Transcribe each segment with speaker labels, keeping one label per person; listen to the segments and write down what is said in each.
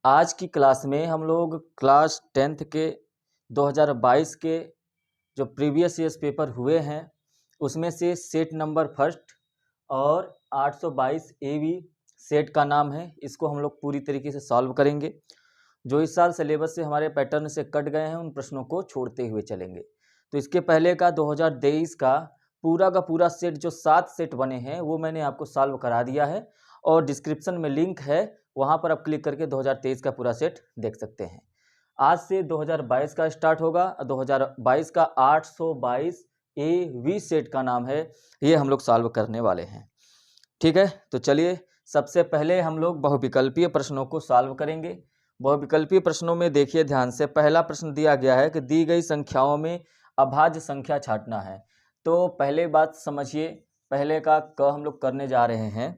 Speaker 1: आज की क्लास में हम लोग क्लास 10th के 2022 के जो प्रीवियस ईयर्स पेपर हुए हैं उसमें से सेट नंबर फर्स्ट और 822 AV सेट का नाम है, इसको हम लोग पूरी तरीके से सॉल्व करेंगे। जो इस साल सिलेबस से हमारे पैटर्न से कट गए हैं उन प्रश्नों को छोड़ते हुए चलेंगे। तो इसके पहले का 2023 का पूरा सेट जो 7 सेट बने हैं वो मैंने आपको सॉल्व करा दिया है और डिस्क्रिप्शन में लिंक है, वहाँ पर आप क्लिक करके 2023 का पूरा सेट देख सकते हैं। आज से 2022 का स्टार्ट होगा। 2022 का 822 AV सेट का नाम है, ये हम लोग सॉल्व करने वाले हैं। ठीक है, तो चलिए सबसे पहले हम लोग बहुविकल्पीय प्रश्नों को सॉल्व करेंगे। बहुविकल्पीय प्रश्नों में देखिए ध्यान से, पहला प्रश्न दिया गया है कि दी गई संख्याओं में अभाज्य संख्या छांटना है। तो पहले बात समझिए, पहले का क हम लोग करने जा रहे हैं।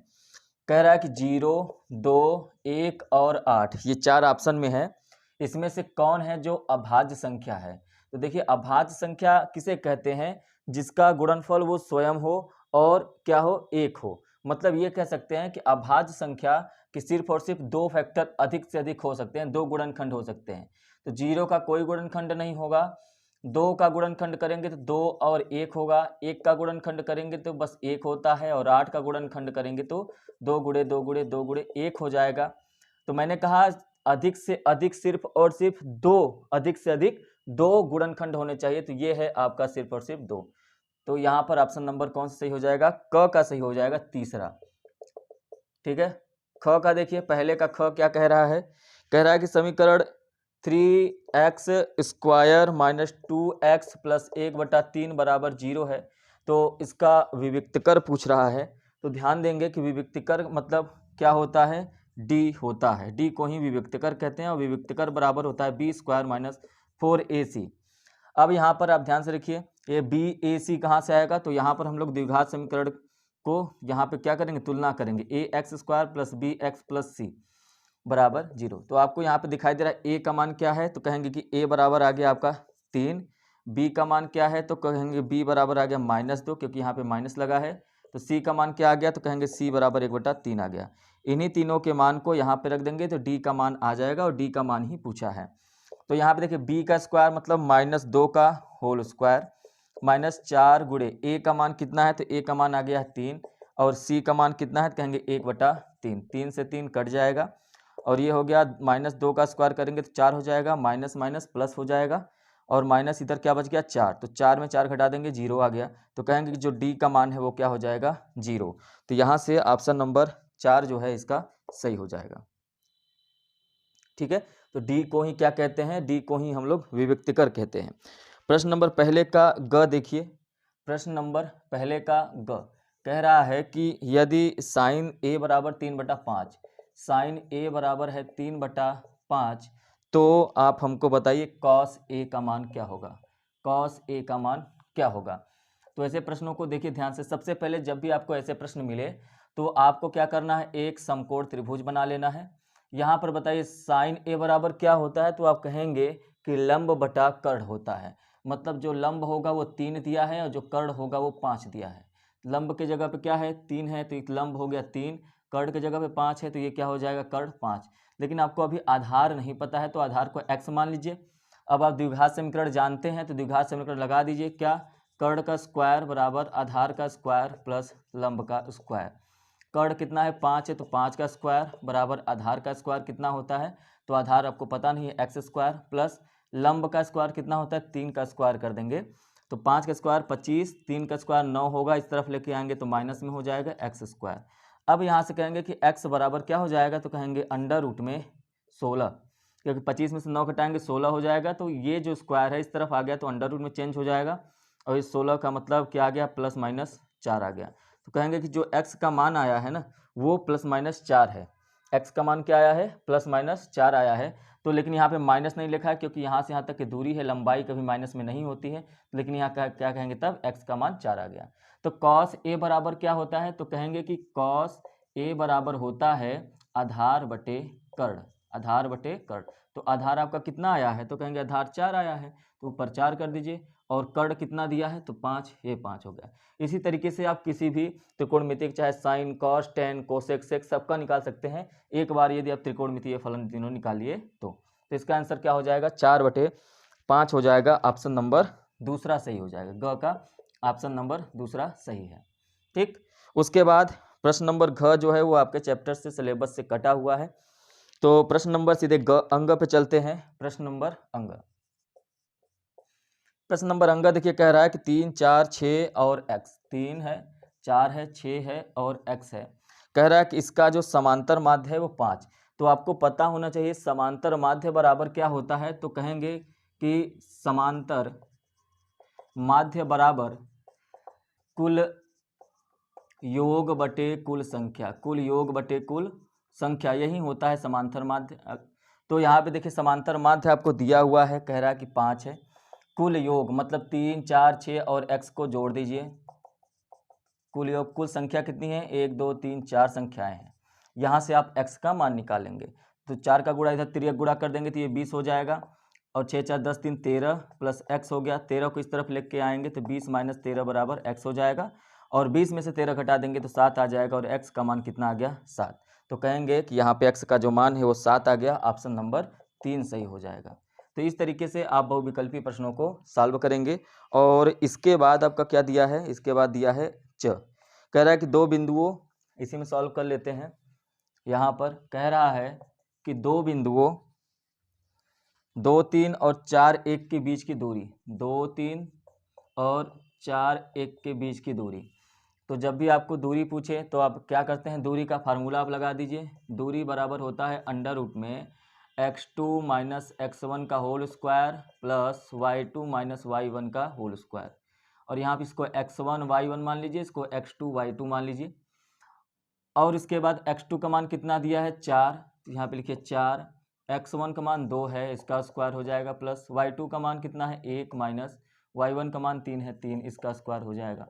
Speaker 1: कह रहा है कि 0, 2, 1 और 8, ये 4 ऑप्शन में है। इसमें से कौन है जो अभाज्य संख्या है? तो देखिए अभाज्य संख्या किसे कहते हैं? जिसका गुणनफल वो स्वयं हो और क्या हो, 1 हो। मतलब ये कह सकते हैं कि अभाज्य संख्या कि सिर्फ और सिर्फ 2 फैक्टर अधिक से अधिक हो सकते हैं, 2 गुणनखंड हो सकते हैं। तो 0 का कोई गुणनखंड नहीं होगा, 2 का गुणनखंड करेंगे तो 2 और 1 होगा, 1 का गुणनखंड करेंगे तो बस 1 होता है, और 8 का गुणनखंड करेंगे तो 2 गुणे 2 गुणे 2 गुणे 1 हो जाएगा। तो मैंने कहा अधिक से अधिक सिर्फ और सिर्फ 2, अधिक से अधिक 2 गुणनखंड होने चाहिए। तो ये है आपका सिर्फ और सिर्फ 2। तो यहाँ पर ऑप्शन नंबर कौन सा सही हो जाएगा? क का सही हो जाएगा, तीसरा। ठीक है, ख का देखिए, पहले का ख क्या कह रहा है? कह रहा है कि समीकरण 3x square minus 2x plus 1/3 बराबर 0 है। तो इसका विविक्तकर पूछ रहा है। तो ध्यान देंगे कि विविक्तकर मतलब क्या होता है? d होता है, d को ही विविक्तकर कहते हैं, और विविक्तकर बराबर होता है b स्क्वायर माइनस 4ac। अब यहाँ पर आप ध्यान से रखिए, ये BAC कहाँ से आएगा? तो यहाँ पर हम लोग द्विघात समीकरण को यहाँ पे क्या करेंगे? तुलना करेंगे। ax square plus bx plus c बराबर 0। तो आपको यहाँ पे दिखाई दे रहा है a का मान क्या है? तो कहेंगे कि a बराबर आ गया आपका 3। b का मान क्या है? तो कहेंगे b बराबर आ गया -2, क्योंकि यहाँ पे माइनस लगा है। तो c का मान क्या आ गया? तो कहेंगे c बराबर 1/3 आ गया। इन्हीं तीनों के मान को यहाँ पे रख देंगे तो d का मान आ जाएगा, और d का मान ही पूछा है। तो यहाँ पे देखिए b का स्क्वायर मतलब -2 का होल स्क्वायर -4 गुणे a का मान कितना है? तो a का मान आ गया है 3, और c का मान कितना है? तो कहेंगे 1/3। 3 से 3 कट जाएगा, और ये हो गया -2 का स्क्वायर करेंगे तो 4 हो जाएगा, माइनस माइनस प्लस हो जाएगा, और माइनस इधर क्या बच गया? 4। तो 4 में 4 घटा देंगे, 0 आ गया। तो कहेंगे कि जो d का मान है वो क्या हो जाएगा? 0। तो यहाँ से ऑप्शन नंबर 4 जो है इसका सही हो जाएगा। ठीक है, तो डी को ही क्या कहते हैं? डी को ही हम लोग विविक्तकर कहते हैं। प्रश्न नंबर पहले का ग देखिए, प्रश्न नंबर पहले का ग कह रहा है कि यदि साइन a बराबर 3/5, साइन a बराबर है 3/5, तो आप हमको बताइए कॉस a का मान क्या होगा? कॉस a का मान क्या होगा? तो ऐसे प्रश्नों को देखिए ध्यान से। सबसे पहले जब भी आपको ऐसे प्रश्न मिले तो आपको क्या करना है? एक समकोण त्रिभुज बना लेना है। यहाँ पर बताइए साइन a बराबर क्या होता है? तो आप कहेंगे कि लंब बटा कर्ण होता है। मतलब जो लंब होगा वो 3 दिया है, और जो कर्ण होगा वो 5 दिया है। लंब के जगह पे क्या है? 3 है, तो एक लंब हो गया 3, कर्ण के जगह पे 5 है, तो ये क्या हो जाएगा? कर्ण 5। लेकिन आपको अभी आधार नहीं पता है, तो आधार को x मान लीजिए। अब आप द्विघात समीकरण जानते हैं, तो द्विघात समीकरण लगा दीजिए। क्या? कर्ण का स्क्वायर बराबर आधार का स्क्वायर प्लस लंब का स्क्वायर। कर्ण कितना है? 5 है, तो 5 का स्क्वायर बराबर आधार का स्क्वायर कितना होता है? तो आधार आपको पता नहीं है, x स्क्वायर प्लस लंब का स्क्वायर कितना होता है? 3 का स्क्वायर कर देंगे। तो 5 का स्क्वायर 25, 3 का स्क्वायर 9 होगा, इस तरफ लेके आएंगे तो माइनस में हो जाएगा x स्क्वायर। अब यहाँ से कहेंगे कि x बराबर क्या हो जाएगा? तो कहेंगे अंडर रूट में 16, क्योंकि 25 में से 9 घटाएंगे 16 हो जाएगा। तो ये जो स्क्वायर है इस तरफ आ गया तो अंडर रूट में चेंज हो जाएगा, और इस 16 का मतलब क्या आ गया? +-4 आ गया। तो कहेंगे कि जो x का मान आया है ना वो +-4 है। x का मान क्या आया है? +-4 आया है। तो लेकिन यहाँ पे माइनस नहीं लिखा है, क्योंकि यहाँ से यहाँ तक की दूरी है, लंबाई कभी माइनस में नहीं होती है। लेकिन यहाँ क्या कहेंगे तब? x का मान 4 आ गया। तो cos a बराबर क्या होता है? तो कहेंगे कि cos a बराबर होता है आधार बटे कर्ण। आधार बटे कर्ण। तो आधार आपका कितना आया है, तो कहेंगे आधार 4 आया है, तो ऊपर 4 कर दीजिए, और कर्ण कितना दिया है, तो 5, ये 5 हो गया। इसी तरीके से आप किसी भी त्रिकोणमिति चाहे साइन, कॉस, टेन, कोसेक, सेक सबका निकाल सकते हैं एक बार, यदि आप त्रिकोणमितीय फलन तीनों निकालिए तो इसका आंसर क्या हो जाएगा, 4/5 हो जाएगा। ऑप्शन नंबर दूसरा सही हो जाएगा, ग का ऑप्शन नंबर दूसरा सही है। ठीक, उसके बाद प्रश्न नंबर घ जो है वो आपके चैप्टर से, सिलेबस से कटा हुआ है। तो प्रश्न नंबर सीधे अंग पे चलते हैं। प्रश्न नंबर अंग देखिए कह रहा है कि 3, 4, 6 और x, 3 है, 4 है, 6 है और x है। कह रहा है कि इसका जो समांतर माध्य है वो 5। तो आपको पता होना चाहिए समांतर माध्य बराबर क्या होता है, तो कहेंगे कि समांतर माध्य बराबर कुल योग बटे कुल संख्या, कुल योग बटे कुल संख्या, यही होता है समांतर माध्य। तो यहाँ पे देखिए समांतर माध्य आपको दिया हुआ है, कह रहा है कि 5 है, कुल योग मतलब 3, 4, 6 और x को जोड़ दीजिए, कुल योग, कुल संख्या कितनी है, 1, 2, 3, 4 संख्याएं हैं। यहाँ से आप x का मान निकालेंगे, तो 4 का गुणा इधर तिर्यक गुणा कर देंगे तो ये 20 हो जाएगा, और 6, 4, 10, 3, 13 प्लस x हो गया, 13 को इस तरफ लेके आएंगे तो 20 - 13 बराबर x हो जाएगा, और 20 में से 13 घटा देंगे तो 7 आ जाएगा, और x का मान कितना आ गया, 7। तो कहेंगे कि यहाँ पे x का जो मान है वो 7 आ गया, ऑप्शन नंबर 3 सही हो जाएगा। तो इस तरीके से आप बहुविकल्पी प्रश्नों को सॉल्व करेंगे। और इसके बाद आपका क्या दिया है, इसके बाद दिया है च, कह रहा है कि 2 बिंदुओं, इसी में सॉल्व कर लेते हैं। यहाँ पर कह रहा है कि 2 बिंदुओं 2, 3 और 4, 1 के बीच की दूरी, 2, 3 और 4, 1 के बीच की दूरी। तो जब भी आपको दूरी पूछे तो आप क्या करते हैं, दूरी का फार्मूला आप लगा दीजिए। दूरी बराबर होता है अंडर रूट में x2 - x1 का whole square plus y2 - y1 का होल स्क्वायर। और यहाँ पे इसको x1 y1 मान लीजिए, इसको x2 y2 मान लीजिए। और इसके बाद x2 का मान कितना दिया है, 4, तो यहाँ पे लिखिए 4, x1 का मान 2 है, इसका स्क्वायर हो जाएगा, प्लस y2 का मान कितना है, 1 माइनस y1 का मान 3 है, 3, इसका स्क्वायर हो जाएगा।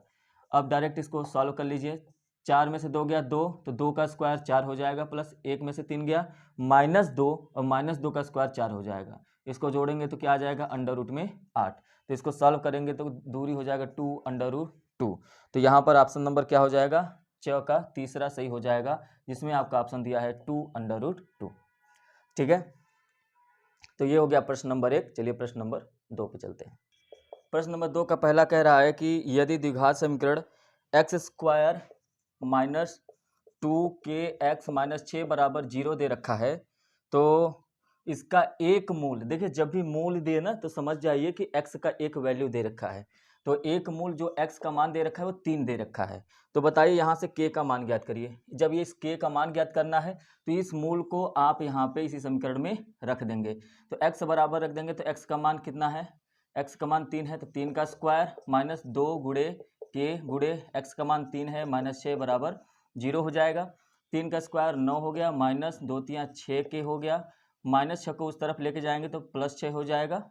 Speaker 1: अब डायरेक्ट इसको सॉल्व कर लीजिए, 4 में से 2 गया 2, तो 2 का स्क्वायर 4 हो जाएगा, प्लस 1 में से 3 गया -2, और -2 का स्क्वायर 4 हो जाएगा। इसको जोड़ेंगे तो क्या आ जाएगा, अंडर रूट में 8। तो इसको सॉल्व करेंगे तो दूरी हो जाएगा 2√2। तो यहाँ पर ऑप्शन नंबर क्या हो जाएगा, च का तीसरा सही हो जाएगा, जिसमें आपका ऑप्शन दिया है 2√2। ठीक है, तो ये हो गया प्रश्न नंबर 1। चलिए प्रश्न नंबर 2 पे चलते हैं। प्रश्न नंबर 2 का पहला कह रहा है कि यदि द्विघात समीकरण x² - 2kx - 6 बराबर 0 दे रखा है, तो इसका एक मूल, देखिए जब भी मूल दे ना तो समझ जाइए कि x का एक वैल्यू दे रखा है। तो एक मूल जो x का मान दे रखा है वो 3 दे रखा है। तो बताइए यहाँ से k का मान ज्ञात करिए। जब ये इस k का मान ज्ञात करना है तो इस मूल को आप यहाँ पे इसी समीकरण में रख देंगे। तो x बराबर रख देंगे, तो x का मान कितना है, x का मान 3 है, तो 3 का स्क्वायर माइनस 2 गुणे k गुणे x का मान 3 है -6 बराबर 0 हो जाएगा। 3 का स्क्वायर 9 हो गया, माइनस 2 3 6k हो गया, -6 को उस तरफ लेके जाएंगे तो +6 हो जाएगा।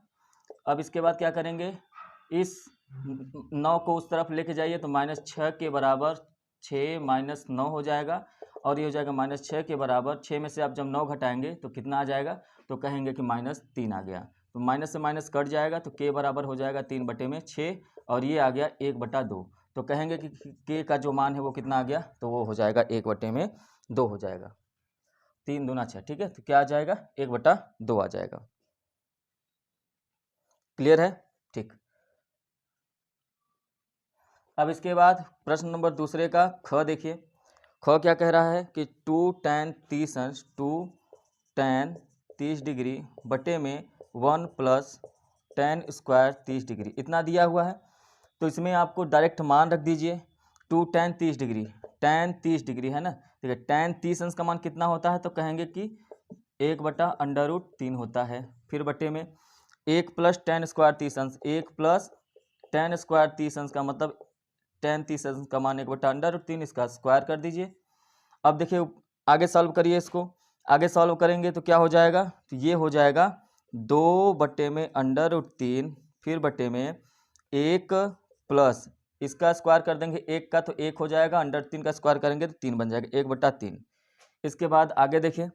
Speaker 1: अब इसके बाद क्या करेंगे, इस 9 को उस तरफ लेके जाइए तो -6 के बराबर 6 - 9 हो जाएगा, और ये हो जाएगा -6 के बराबर 6 में से आप जब 9 घटाएंगे तो कितना आ जाएगा, तो कहेंगे कि -3 आ गया। तो माइनस से माइनस कट जाएगा तो k बराबर हो जाएगा 3/6, और ये आ गया 1/2। तो कहेंगे कि k का जो मान है वो कितना आ गया, तो वो हो जाएगा 1/2 हो जाएगा। 3 दूना 6, ठीक है, तो क्या आ जाएगा, 1/2 आ जाएगा। क्लियर है, ठीक। अब इसके बाद प्रश्न नंबर दूसरे का ख देखिए। ख क्या कह रहा है कि 2 tan 30 अंश 2 tan 30 डिग्री बटे में 1 प्लस tan स्क्वायर 30 डिग्री, इतना दिया हुआ है। तो इसमें आपको डायरेक्ट मान रख दीजिए, 2 tan 30 डिग्री, tan 30 डिग्री है ना, ठीक है। tan 30 अंश का मान कितना होता है, तो कहेंगे कि 1/√3 होता है। फिर बटे में 1 प्लस tan स्क्वायर 30 अंश, 1 प्लस tan स्क्वायर 30 अंश का मतलब tan 30 अंश का मान 1/√3, इसका स्क्वायर कर दीजिए। अब देखिए आगे सॉल्व करिए, इसको आगे सॉल्व करेंगे तो क्या हो जाएगा, तो ये हो जाएगा 2/√3, फिर बटे में 1 प्लस इसका स्क्वायर कर देंगे 1 का, तो 1 हो जाएगा, √3 का स्क्वायर करेंगे तो 3 बन जाएगा, 1/3। इसके बाद आगे देखिए,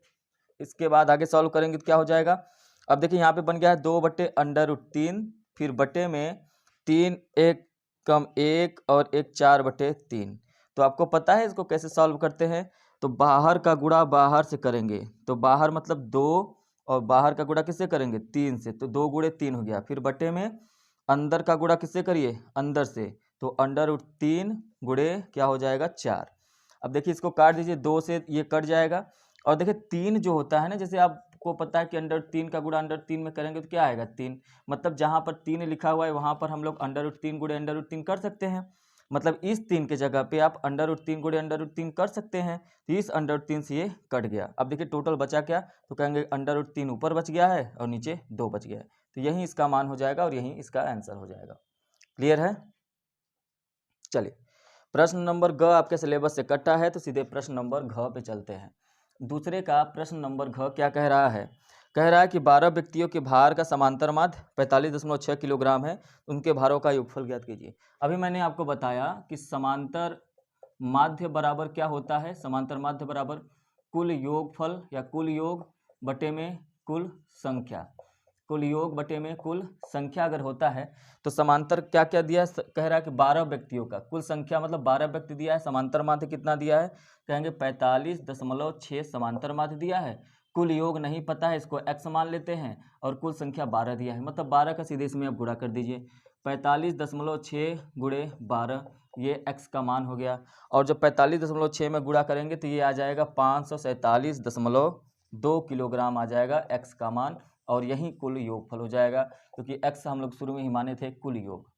Speaker 1: इसके बाद आगे सॉल्व करेंगे तो क्या हो जाएगा। अब देखिए यहाँ पे बन गया है 2/√3, फिर बटे में 3 1 कम 1 और 1 4/3। तो आपको पता है इसको कैसे सॉल्व करते हैं। तो बाहर का गुणा बाहर से करेंगे, तो बाहर मतलब 2 और बाहर का गुणा किससे करेंगे 3 से, तो 2 गुणे 3 हो गया। फिर बटे में अंदर का गुणा किससे करिए अंदर से, तो √3 गुणे क्या हो जाएगा 4। अब देखिए इसको काट दीजिए, 2 से ये कट जाएगा। और देखिए 3 जो होता है ना, जैसे आपको पता है कि √3 का गुणा √3 में करेंगे तो क्या आएगा 3, मतलब जहाँ पर 3 लिखा हुआ है वहाँ पर हम लोग √3 गुणे √3 कर सकते हैं। मतलब इस 3 के जगह पे आप √3 गुणे √3 कर सकते हैं। तो इस √3 से ये कट गया। अब देखिए टोटल बचा क्या, तो कहेंगे √3 ऊपर बच गया है और नीचे 2 बच गया है। तो यही इसका मान हो जाएगा और यही इसका आंसर हो जाएगा। क्लियर है। चलिए प्रश्न नंबर ग आपके सिलेबस से कटा है, तो सीधे प्रश्न नंबर घ पे चलते हैं। दूसरे का प्रश्न नंबर घ क्या कह रहा है। कह रहा है कि 12 व्यक्तियों के भार का समांतर माध्य 45.6 किलोग्राम है, उनके भारों का योगफल ज्ञात कीजिए। अभी मैंने आपको बताया कि समांतर माध्य बराबर क्या होता है, समांतर माध्य बराबर कुल योगफल या कुल योग बटे में कुल संख्या, कुल योग बटे में कुल संख्या अगर होता है तो समांतर क्या क्या दिया है, कह रहा है कि 12 व्यक्तियों का कुल संख्या मतलब 12 व्यक्ति दिया है। समांतर माध्य कितना दिया है, कहेंगे 45.6 समांतर माध्य दिया है। कुल योग नहीं पता है, इसको x मान लेते हैं, और कुल संख्या 12 दिया है, मतलब 12 का सीधे इसमें आप गुणा कर दीजिए। 45.6 गुणे 12 ये x का मान हो गया। और जब 45.6 में गुणा करेंगे तो ये आ जाएगा 547.2 किलोग्राम आ जाएगा x का मान, और यही कुल योगफल हो जाएगा, क्योंकि x हम लोग शुरू में ही माने थे कुल योग।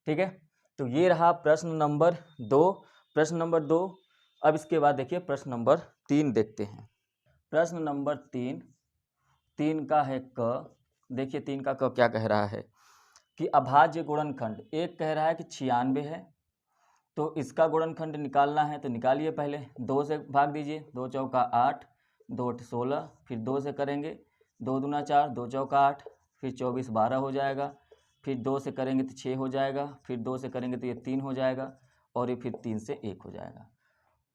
Speaker 1: ठीक है, तो ये रहा प्रश्न नंबर 2। प्रश्न नंबर 2। अब इसके बाद देखिए प्रश्न नंबर 3 देखते हैं। प्रश्न नंबर 3 का है क। देखिए 3 का क क्या कह रहा है कि अभाज्य गुणनखंड, एक कह रहा है कि 96 है, तो इसका गुणनखंड निकालना है। तो निकालिए, पहले 2 से भाग दीजिए, 2 चौका 8, 2 8 16, फिर 2 से करेंगे, 2 दूना 4, 2 चौका 8, फिर 24 12 हो जाएगा, फिर 2 से करेंगे तो 6 हो जाएगा, फिर 2 से करेंगे तो ये 3 हो जाएगा, और ये फिर 3 से 1 हो जाएगा।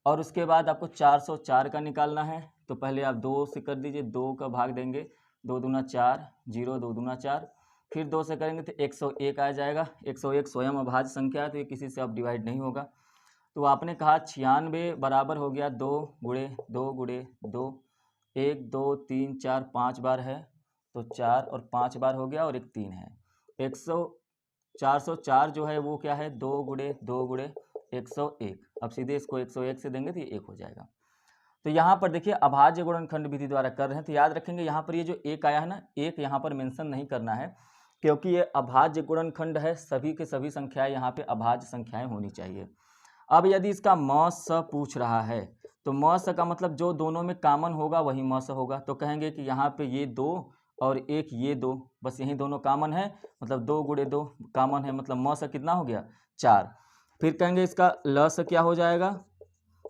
Speaker 1: और उसके बाद आपको 404 का निकालना है। तो पहले आप 2 से कर दीजिए, 2 का भाग देंगे, 2 दूना 4, 0 2 दूना 4, फिर 2 से करेंगे तो 101 आ जाएगा। 101 स्वयं अभाज्य संख्या है, तो ये किसी से अब डिवाइड नहीं होगा। तो आपने कहा 96 बराबर हो गया 2 गुणे 2 गुणे 2, 1 2 3 4 5 बार है, तो 4 और 5 बार हो गया, और एक 3 है। 404 जो है वो क्या है, 2 गुणे 2 गुणे 101। अब सीधे इसको 101 से देंगे तो ये 1 हो जाएगा। तो यहाँ पर देखिए अभाज्य गुणनखंड विधि द्वारा कर रहे हैं, तो याद रखेंगे यहाँ पर ये जो 1 आया है ना, 1 यहाँ पर मेंशन नहीं करना है, क्योंकि ये अभाज्य गुणनखंड है। सभी के सभी संख्याएं यहाँ पे अभाज्य संख्याएं होनी चाहिए। अब यदि इसका म स पूछ रहा है, तो म स का मतलब जो दोनों में कॉमन होगा वही म स होगा। तो कहेंगे कि यहाँ पे ये 2 और एक ये 2, बस यही दोनों कॉमन है, मतलब 2 गुणे 2 कॉमन है, मतलब म स कितना हो गया 4। फिर कहेंगे इसका ल स क्या हो जाएगा,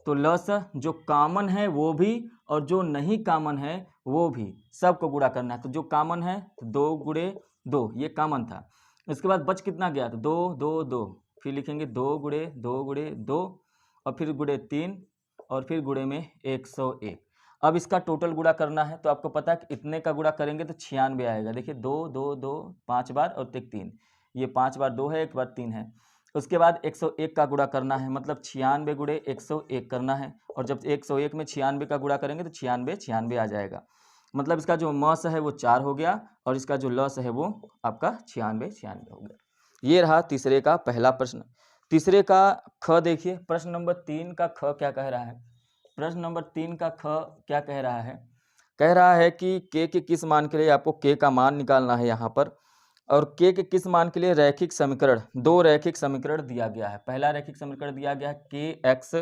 Speaker 1: तो ल स जो कॉमन है वो भी और जो नहीं कॉमन है वो भी, सबको गुणा करना है। तो जो कॉमन है तो 2 गुणे 2 ये कॉमन था। इसके बाद बच कितना गया, तो 2 2 2, फिर लिखेंगे 2 गुणे 2 गुणे 2, और फिर गुणे 3, और फिर गुणे में 101। अब इसका टोटल गुणा करना है, तो आपको पता है कि इतने का गुणा करेंगे तो 96 आएगा। देखिए 2 2 2 5 बार और 3, ये 5 बार 2 है, 1 बार 3 है। उसके बाद 101 का गुणा करना है, मतलब 96 गुणे 101 करना है, और जब 101 में 96 का गुणा करेंगे तो 96 96 आ जाएगा। मतलब इसका जो म स है वो 4 हो गया, और इसका जो ल स है वो आपका 96 96 हो गया। ये रहा तीसरे का पहला प्रश्न। तीसरे का ख देखिए, प्रश्न नंबर 3 का ख क्या कह रहा है। प्रश्न नंबर 3 का ख क्या कह रहा है, कह रहा है कि के किस मान के लिए आपको के का मान निकालना है यहाँ पर, और के किस मान के लिए रैखिक समीकरण, 2 रैखिक समीकरण दिया गया है। पहला रैखिक समीकरण दिया गया है के x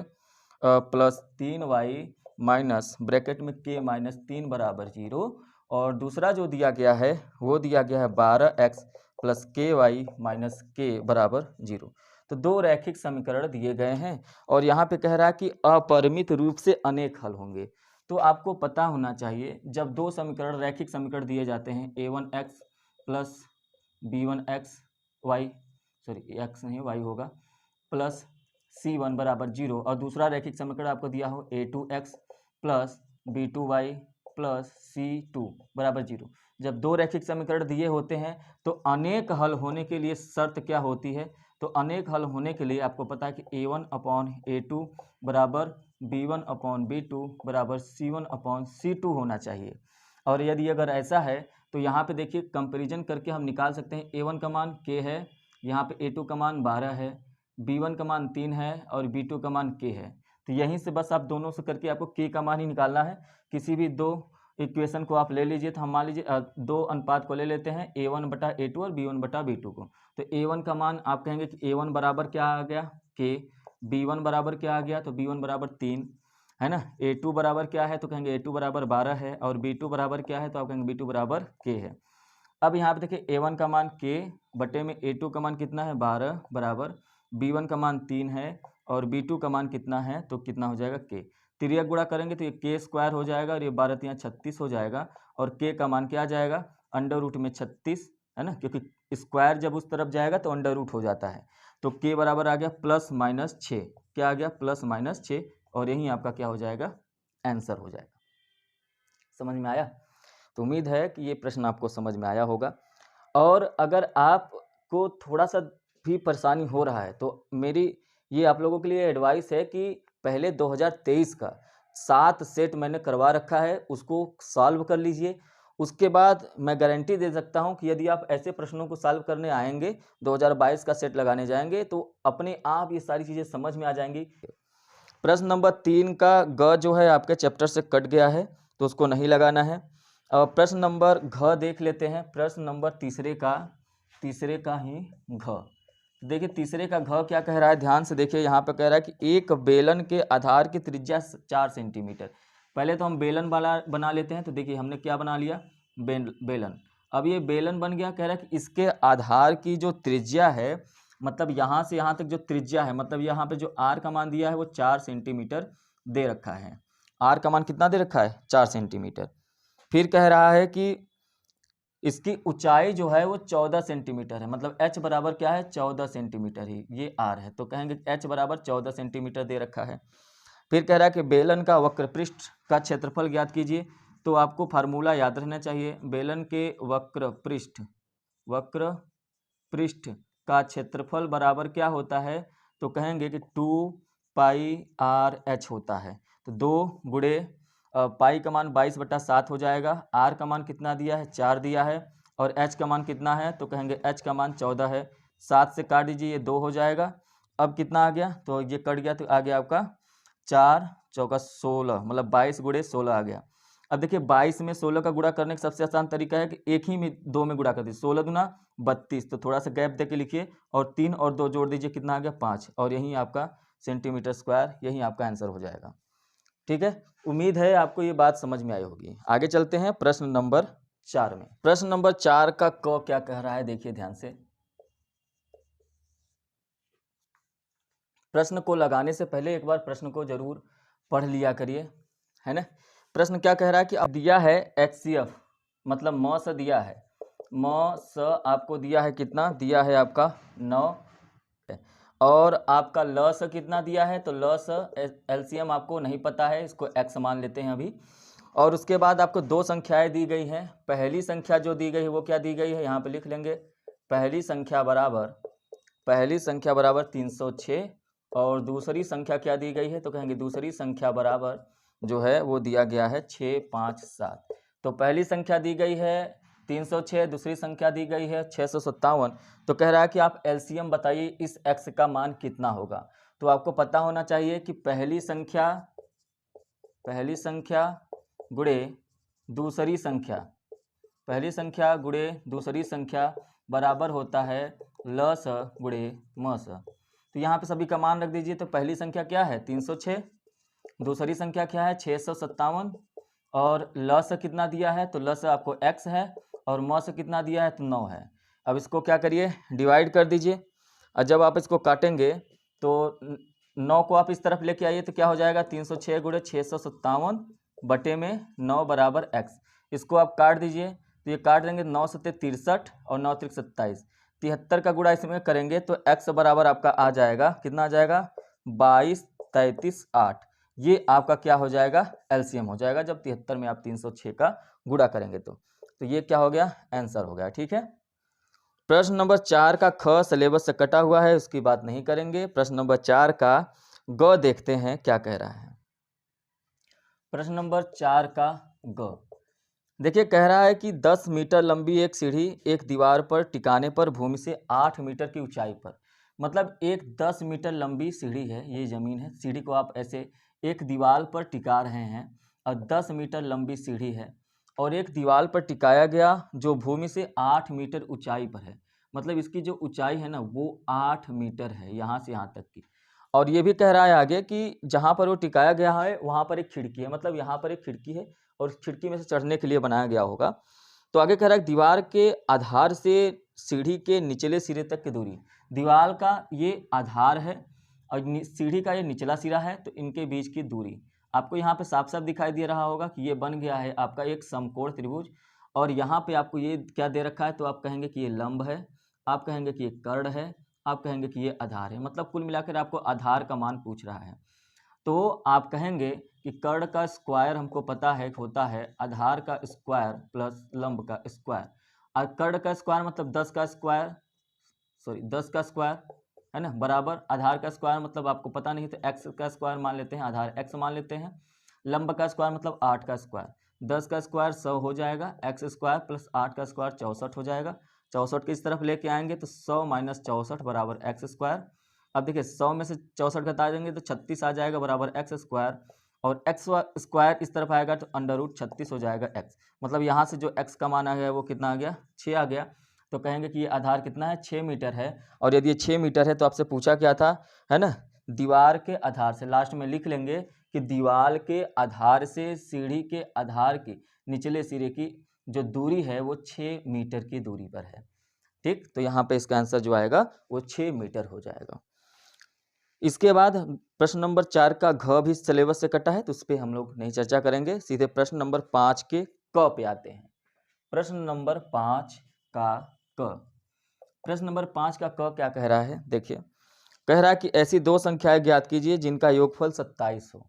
Speaker 1: plus 3y minus bracket में के माइनस 3 बराबर 0, और दूसरा जो दिया गया है वो दिया गया है 12x प्लस के वाई माइनस के बराबर 0। तो 2 रैखिक समीकरण दिए गए हैं, और यहाँ पे कह रहा है कि अपरिमित रूप से अनेक हल होंगे। तो आपको पता होना चाहिए, जब 2 समीकरण रैखिक समीकरण दिए जाते हैं, a1x plus b1x y, sorry x नहीं y होगा, प्लस c1 बराबर 0, और दूसरा रैखिक समीकरण आपको दिया हो a2x plus b2y plus C2 बराबर 0। जब दो रैखिक समीकरण दिए होते हैं तो अनेक हल होने के लिए शर्त क्या होती है? तो अनेक हल होने के लिए आपको पता है कि A1/A2 बराबर B1/B2 बराबर C1/C2 होना चाहिए। और यदि अगर ऐसा है तो यहाँ पे देखिए कंपैरिजन करके हम निकाल सकते हैं। A1 का मान K है, यहाँ पे A2 का मान 12 है, B1 का मान 3 है और B2 का मान K है। तो यहीं से बस आप दोनों से करके आपको K का मान ही निकालना है। किसी भी दो इक्वेशन को आप ले लीजिए। तो हम मान लीजिए दो अनुपात को ले लेते हैं, A1/A2 और B1/B2 को। तो A1 का मान आप कहेंगे कि A1 बराबर क्या आ गया? K। B1 बराबर क्या आ गया? तो B1 बराबर 3 है ना। A2 बराबर क्या है? तो कहेंगे A2 बराबर 12 है और B2 बराबर क्या है? तो आप कहेंगे B2 बराबर K है। अब यहाँ पे देखिए A1 का मान K बटे में A2 का मान कितना है? 12 बराबर B1 का मान 3 है और B2 का मान कितना है? तो कितना हो जाएगा? K। तिर्यक गुणा करेंगे तो ये K स्क्वायर हो जाएगा और ये 12 3 36 हो जाएगा और K का मान क्या आ जाएगा? अंडर रूट में 36 है ना, क्योंकि स्क्वायर जब उस तरफ जाएगा तो अंडर रूट हो जाता है। तो K बराबर आ गया +-6। क्या आ गया? +-6 और यही आपका क्या हो जाएगा? आंसर हो जाएगा। समझ में आया? तो उम्मीद है कि ये प्रश्न आपको समझ में आया होगा। और अगर आपको थोड़ा सा भी परेशानी हो रहा है तो मेरी ये आप लोगों के लिए एडवाइस है कि पहले 2023 का 7 सेट मैंने करवा रखा है, उसको सॉल्व कर लीजिए। उसके बाद मैं गारंटी दे सकता हूं कि यदि आप ऐसे प्रश्नों को सॉल्व करने आएंगे, 2022 का सेट लगाने जाएंगे, तो अपने आप ये सारी चीज़ें समझ में आ जाएंगी। प्रश्न नंबर 3 का ग जो है आपके चैप्टर से कट गया है तो उसको नहीं लगाना है। और प्रश्न नंबर घ देख लेते हैं। प्रश्न नंबर तीसरे का ही घ। देखिए तीसरे का घ क्या कह रहा है, ध्यान से देखिए। यहाँ पे कह रहा है कि एक बेलन के आधार की त्रिज्या 4 सेंटीमीटर। पहले तो हम बेलन वाला बना लेते हैं। तो देखिए हमने क्या बना लिया? बेलन। अब ये बेलन बन गया। कह रहा है कि इसके आधार की जो त्रिज्या है, मतलब यहाँ से यहाँ तक जो त्रिज्या है, मतलब यहाँ पे जो आर का मान दिया है वो 4 सेंटीमीटर दे रखा है। आर का मान कितना दे रखा है? 4 सेंटीमीटर। फिर कह रहा है कि इसकी ऊंचाई जो है वो 14 सेंटीमीटर है, मतलब h बराबर क्या है? 14 सेंटीमीटर ही ये r है। तो कहेंगे h बराबर 14 सेंटीमीटर दे रखा है। फिर कह रहा है कि बेलन का वक्र पृष्ठ का क्षेत्रफल ज्ञात कीजिए। तो आपको फार्मूला याद रखना चाहिए। बेलन के वक्र पृष्ठ का क्षेत्रफल बराबर क्या होता है? तो कहेंगे कि 2πr/h होता है। तो 2 गुणे पाई का मान 22/7 हो जाएगा। आर का मान कितना दिया है? 4 दिया है। और एच का मान कितना है? तो कहेंगे एच का मान 14 है। 7 से काट दीजिए, ये 2 हो जाएगा। अब कितना आ गया? तो ये कट गया तो आ गया आपका 4 चौका 16, मतलब 22 गुणे 16 आ गया। अब देखिए 22 में 16 का गुणा करने का सबसे आसान तरीका है कि एक ही में 2 में गुणा कर दीजिए। 16 दूना 32, तो थोड़ा सा गैप दे के लिखिए और 3 और 2 जोड़ दीजिए, कितना आ गया? 5। और यही आपका सेंटीमीटर स्क्वायर, यही आपका आंसर हो जाएगा। ठीक है, उम्मीद है आपको ये बात समझ में आई होगी। आगे चलते हैं प्रश्न नंबर 4 में। प्रश्न नंबर 4 का क क्या कह रहा है, देखिए ध्यान से। प्रश्न को लगाने से पहले एक बार प्रश्न को जरूर पढ़ लिया करिए, है ना। प्रश्न क्या कह रहा है कि अब दिया है HCF, मतलब म स दिया है, म स आपको दिया है कितना? दिया है आपका 9 और आपका ल स कितना दिया है? तो ल स LCM आपको नहीं पता है, इसको x मान लेते हैं अभी। और उसके बाद आपको दो संख्याएं दी गई हैं। पहली संख्या जो दी गई है वो क्या दी गई है? यहाँ पे लिख लेंगे। पहली संख्या बराबर 306 और दूसरी संख्या क्या दी गई है? तो कहेंगे दूसरी संख्या बराबर जो है वो दिया गया है 657। तो पहली संख्या दी गई है 306, दूसरी संख्या दी गई है 657। तो कह रहा है कि आप एलसीएम बताइए इस x का मान कितना होगा। तो आपको पता होना चाहिए कि पहली संख्या गुणे दूसरी संख्या बराबर होता है ल स गुणे म स। तो यहाँ पे सभी का मान रख दीजिए। तो पहली संख्या क्या है? 306, दूसरी संख्या क्या है? 657 और ल स कितना दिया है? तो ल स आपको x है और म स कितना दिया है? तो 9 है। अब इसको क्या करिए? डिवाइड कर दीजिए। और जब आप इसको काटेंगे तो 9 को आप इस तरफ लेके आइए तो क्या हो जाएगा? 306 गुणे 657 बटे में 9 बराबर x। इसको आप काट दीजिए तो ये काट देंगे, 9 सत्ते 63 और 9 त्रिक 27। 73 का गुणा इसमें करेंगे तो x बराबर आपका आ जाएगा, कितना आ जाएगा? 22 33 8। ये आपका क्या हो जाएगा, एलसीएम हो जाएगा जब 73 में आप 306 का गुणा करेंगे तो ये क्या हो गया, आंसर हो गया। ठीक है, प्रश्न नंबर 4 का ख सिलेबस से कटा हुआ है, उसकी बात नहीं करेंगे। प्रश्न नंबर 4 का ग देखते हैं क्या कह रहा है। प्रश्न नंबर 4 का ग देखिए, कह रहा है कि 10 मीटर लंबी एक सीढ़ी एक दीवार पर टिकाने पर भूमि से 8 मीटर की ऊंचाई पर, मतलब एक 10 मीटर लंबी सीढ़ी है, ये ज़मीन है, सीढ़ी को आप ऐसे एक दीवार पर टिका रहे हैं और 10 मीटर लंबी सीढ़ी है और एक दीवार पर टिकाया गया जो भूमि से 8 मीटर ऊंचाई पर है, मतलब इसकी जो ऊंचाई है ना वो 8 मीटर है यहाँ से यहाँ तक की। और ये भी कह रहा है आगे कि जहाँ पर वो टिकाया गया है वहाँ पर एक खिड़की है, मतलब यहाँ पर एक खिड़की है और उस खिड़की में से चढ़ने के लिए बनाया गया होगा। तो आगे कह रहा है दीवार के आधार से सीढ़ी के निचले सिरे तक की दूरी, दीवार का ये आधार है और सीढ़ी का ये निचला सिरा है, तो इनके बीच की दूरी आपको यहाँ पे साफ साफ दिखाई दे रहा होगा कि ये बन गया है आपका एक समकोण त्रिभुज। और यहाँ पे आपको ये क्या दे रखा है, तो आप कहेंगे कि ये लंब है, आप कहेंगे कि ये कर्ण है, आप कहेंगे कि ये आधार है, मतलब कुल मिलाकर आपको आधार का मान पूछ रहा है। तो आप कहेंगे कि कर्ण का स्क्वायर हमको पता है होता है आधार का स्क्वायर प्लस लंब का स्क्वायर, और कर्ण का स्क्वायर मतलब 10 का स्क्वायर, सॉरी 10 का स्क्वायर है ना, बराबर आधार का स्क्वायर मतलब आपको पता नहीं तो x का स्क्वायर मान लेते हैं, आधार x मान लेते हैं, लंब का स्क्वायर मतलब 8 का स्क्वायर, 10 का स्क्वायर 100 हो जाएगा, x स्क्वायर प्लस 8 का स्क्वायर 64 हो जाएगा, 64 की इस तरफ लेके आएंगे तो 100 माइनस 64 बराबर x स्क्वायर। अब देखिए 100 में से 64 घटा देंगे तो 36 आ जाएगा बराबर एक्स स्क्वायर, और एक्स स्क्वायर इस तरफ आएगा तो अंडर रूट 36 हो जाएगा एक्स, मतलब यहाँ से जो एक्स का मान आ गया वो कितना आ गया, 6 आ गया। तो कहेंगे कि ये आधार कितना है, 6 मीटर है। और यदि ये 6 मीटर है तो आपसे पूछा क्या था, है ना, दीवार के आधार से, लास्ट में लिख लेंगे कि दीवार के आधार से सीढ़ी के आधार की निचले सिरे की जो दूरी है वो 6 मीटर की दूरी पर है। ठीक, तो यहाँ पे इसका आंसर जो आएगा वो 6 मीटर हो जाएगा। इसके बाद प्रश्न नंबर 4 का घ भी सिलेबस से कटा है तो उस पर हम लोग नहीं चर्चा करेंगे, सीधे प्रश्न नंबर 5 के क पे आते हैं। प्रश्न नंबर 5 का क, प्रश्न नंबर 5 का क क्या कह रहा है, देखिए कह रहा है कि ऐसी दो संख्याएं ज्ञात कीजिए जिनका योगफल 27 हो,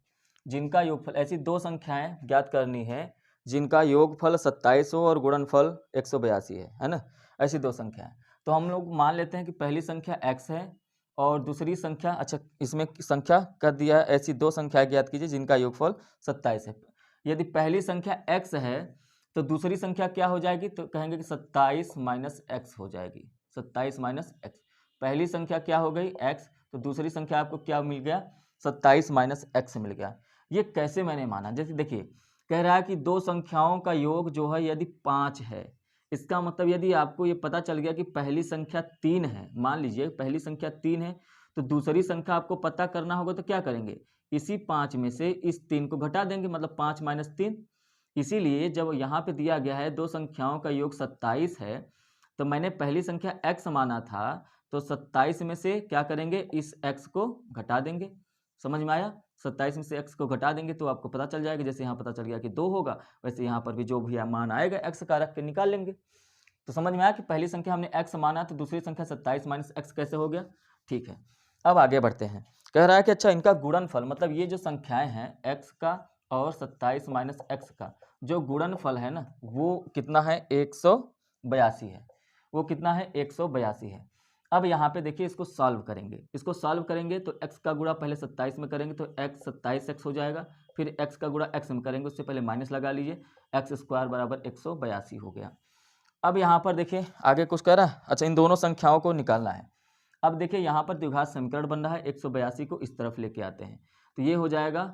Speaker 1: जिनका योगफल, ऐसी दो संख्याएं ज्ञात करनी है जिनका योगफल 27 हो और गुणनफल 182 है ना, ऐसी दो संख्याएं। तो हम लोग मान लेते हैं कि पहली संख्या x है और दूसरी संख्या, अच्छा इसमें संख्या कर दिया है, ऐसी दो संख्याएं ज्ञात कीजिए जिनका योगफल 27 है। यदि पहली संख्या x है तो दूसरी संख्या क्या हो जाएगी, तो कहेंगे कि 27 माइनस एक्स हो जाएगी, 27 माइनस एक्स। पहली संख्या क्या हो गई x, तो दूसरी संख्या आपको क्या मिल गया, 27 माइनस एक्स मिल गया। ये कैसे मैंने माना, जैसे देखिए कह रहा है कि दो संख्याओं का योग जो है यदि 5 है, इसका मतलब यदि आपको ये पता चल गया कि पहली संख्या 3 है, मान लीजिए पहली संख्या 3 है तो दूसरी संख्या आपको पता करना होगा, तो क्या करेंगे, इसी 5 में से इस 3 को घटा देंगे, मतलब 5 माइनस 3। इसीलिए जब यहाँ पे दिया गया है दो संख्याओं का योग 27 है, तो मैंने पहली संख्या x माना था, तो 27 में से क्या करेंगे, इस x को घटा देंगे। समझ में आया, 27 में से x को घटा देंगे तो आपको पता चल जाएगा, जैसे यहाँ पता चल गया कि 2 होगा, वैसे यहाँ पर भी जो भी मान आएगा x का रख के निकाल लेंगे। तो समझ में आया कि पहली संख्या हमने x माना तो दूसरी संख्या 27 माइनस एक्स कैसे हो गया। ठीक है, अब आगे बढ़ते हैं। कह रहा है कि अच्छा इनका गुणनफल, मतलब ये जो संख्याएं हैं x का और 27 माइनस एक्स का जो गुणनफल है ना वो कितना है, 182 है, वो कितना है, 182 है। अब यहाँ पे देखिए इसको सॉल्व करेंगे, इसको सॉल्व करेंगे तो x का गुणा पहले 27 में करेंगे तो x 27x हो जाएगा, फिर x का गुणा x में करेंगे, उससे पहले माइनस लगा लीजिए, एक्स स्क्वायर बराबर 182 हो गया। अब यहाँ पर देखिए आगे कुछ कह रहा है, अच्छा इन दोनों संख्याओं को निकालना है। अब देखिए यहाँ पर द्विघात समीकरण बन रहा है, 182 को इस तरफ लेके आते हैं तो ये हो जाएगा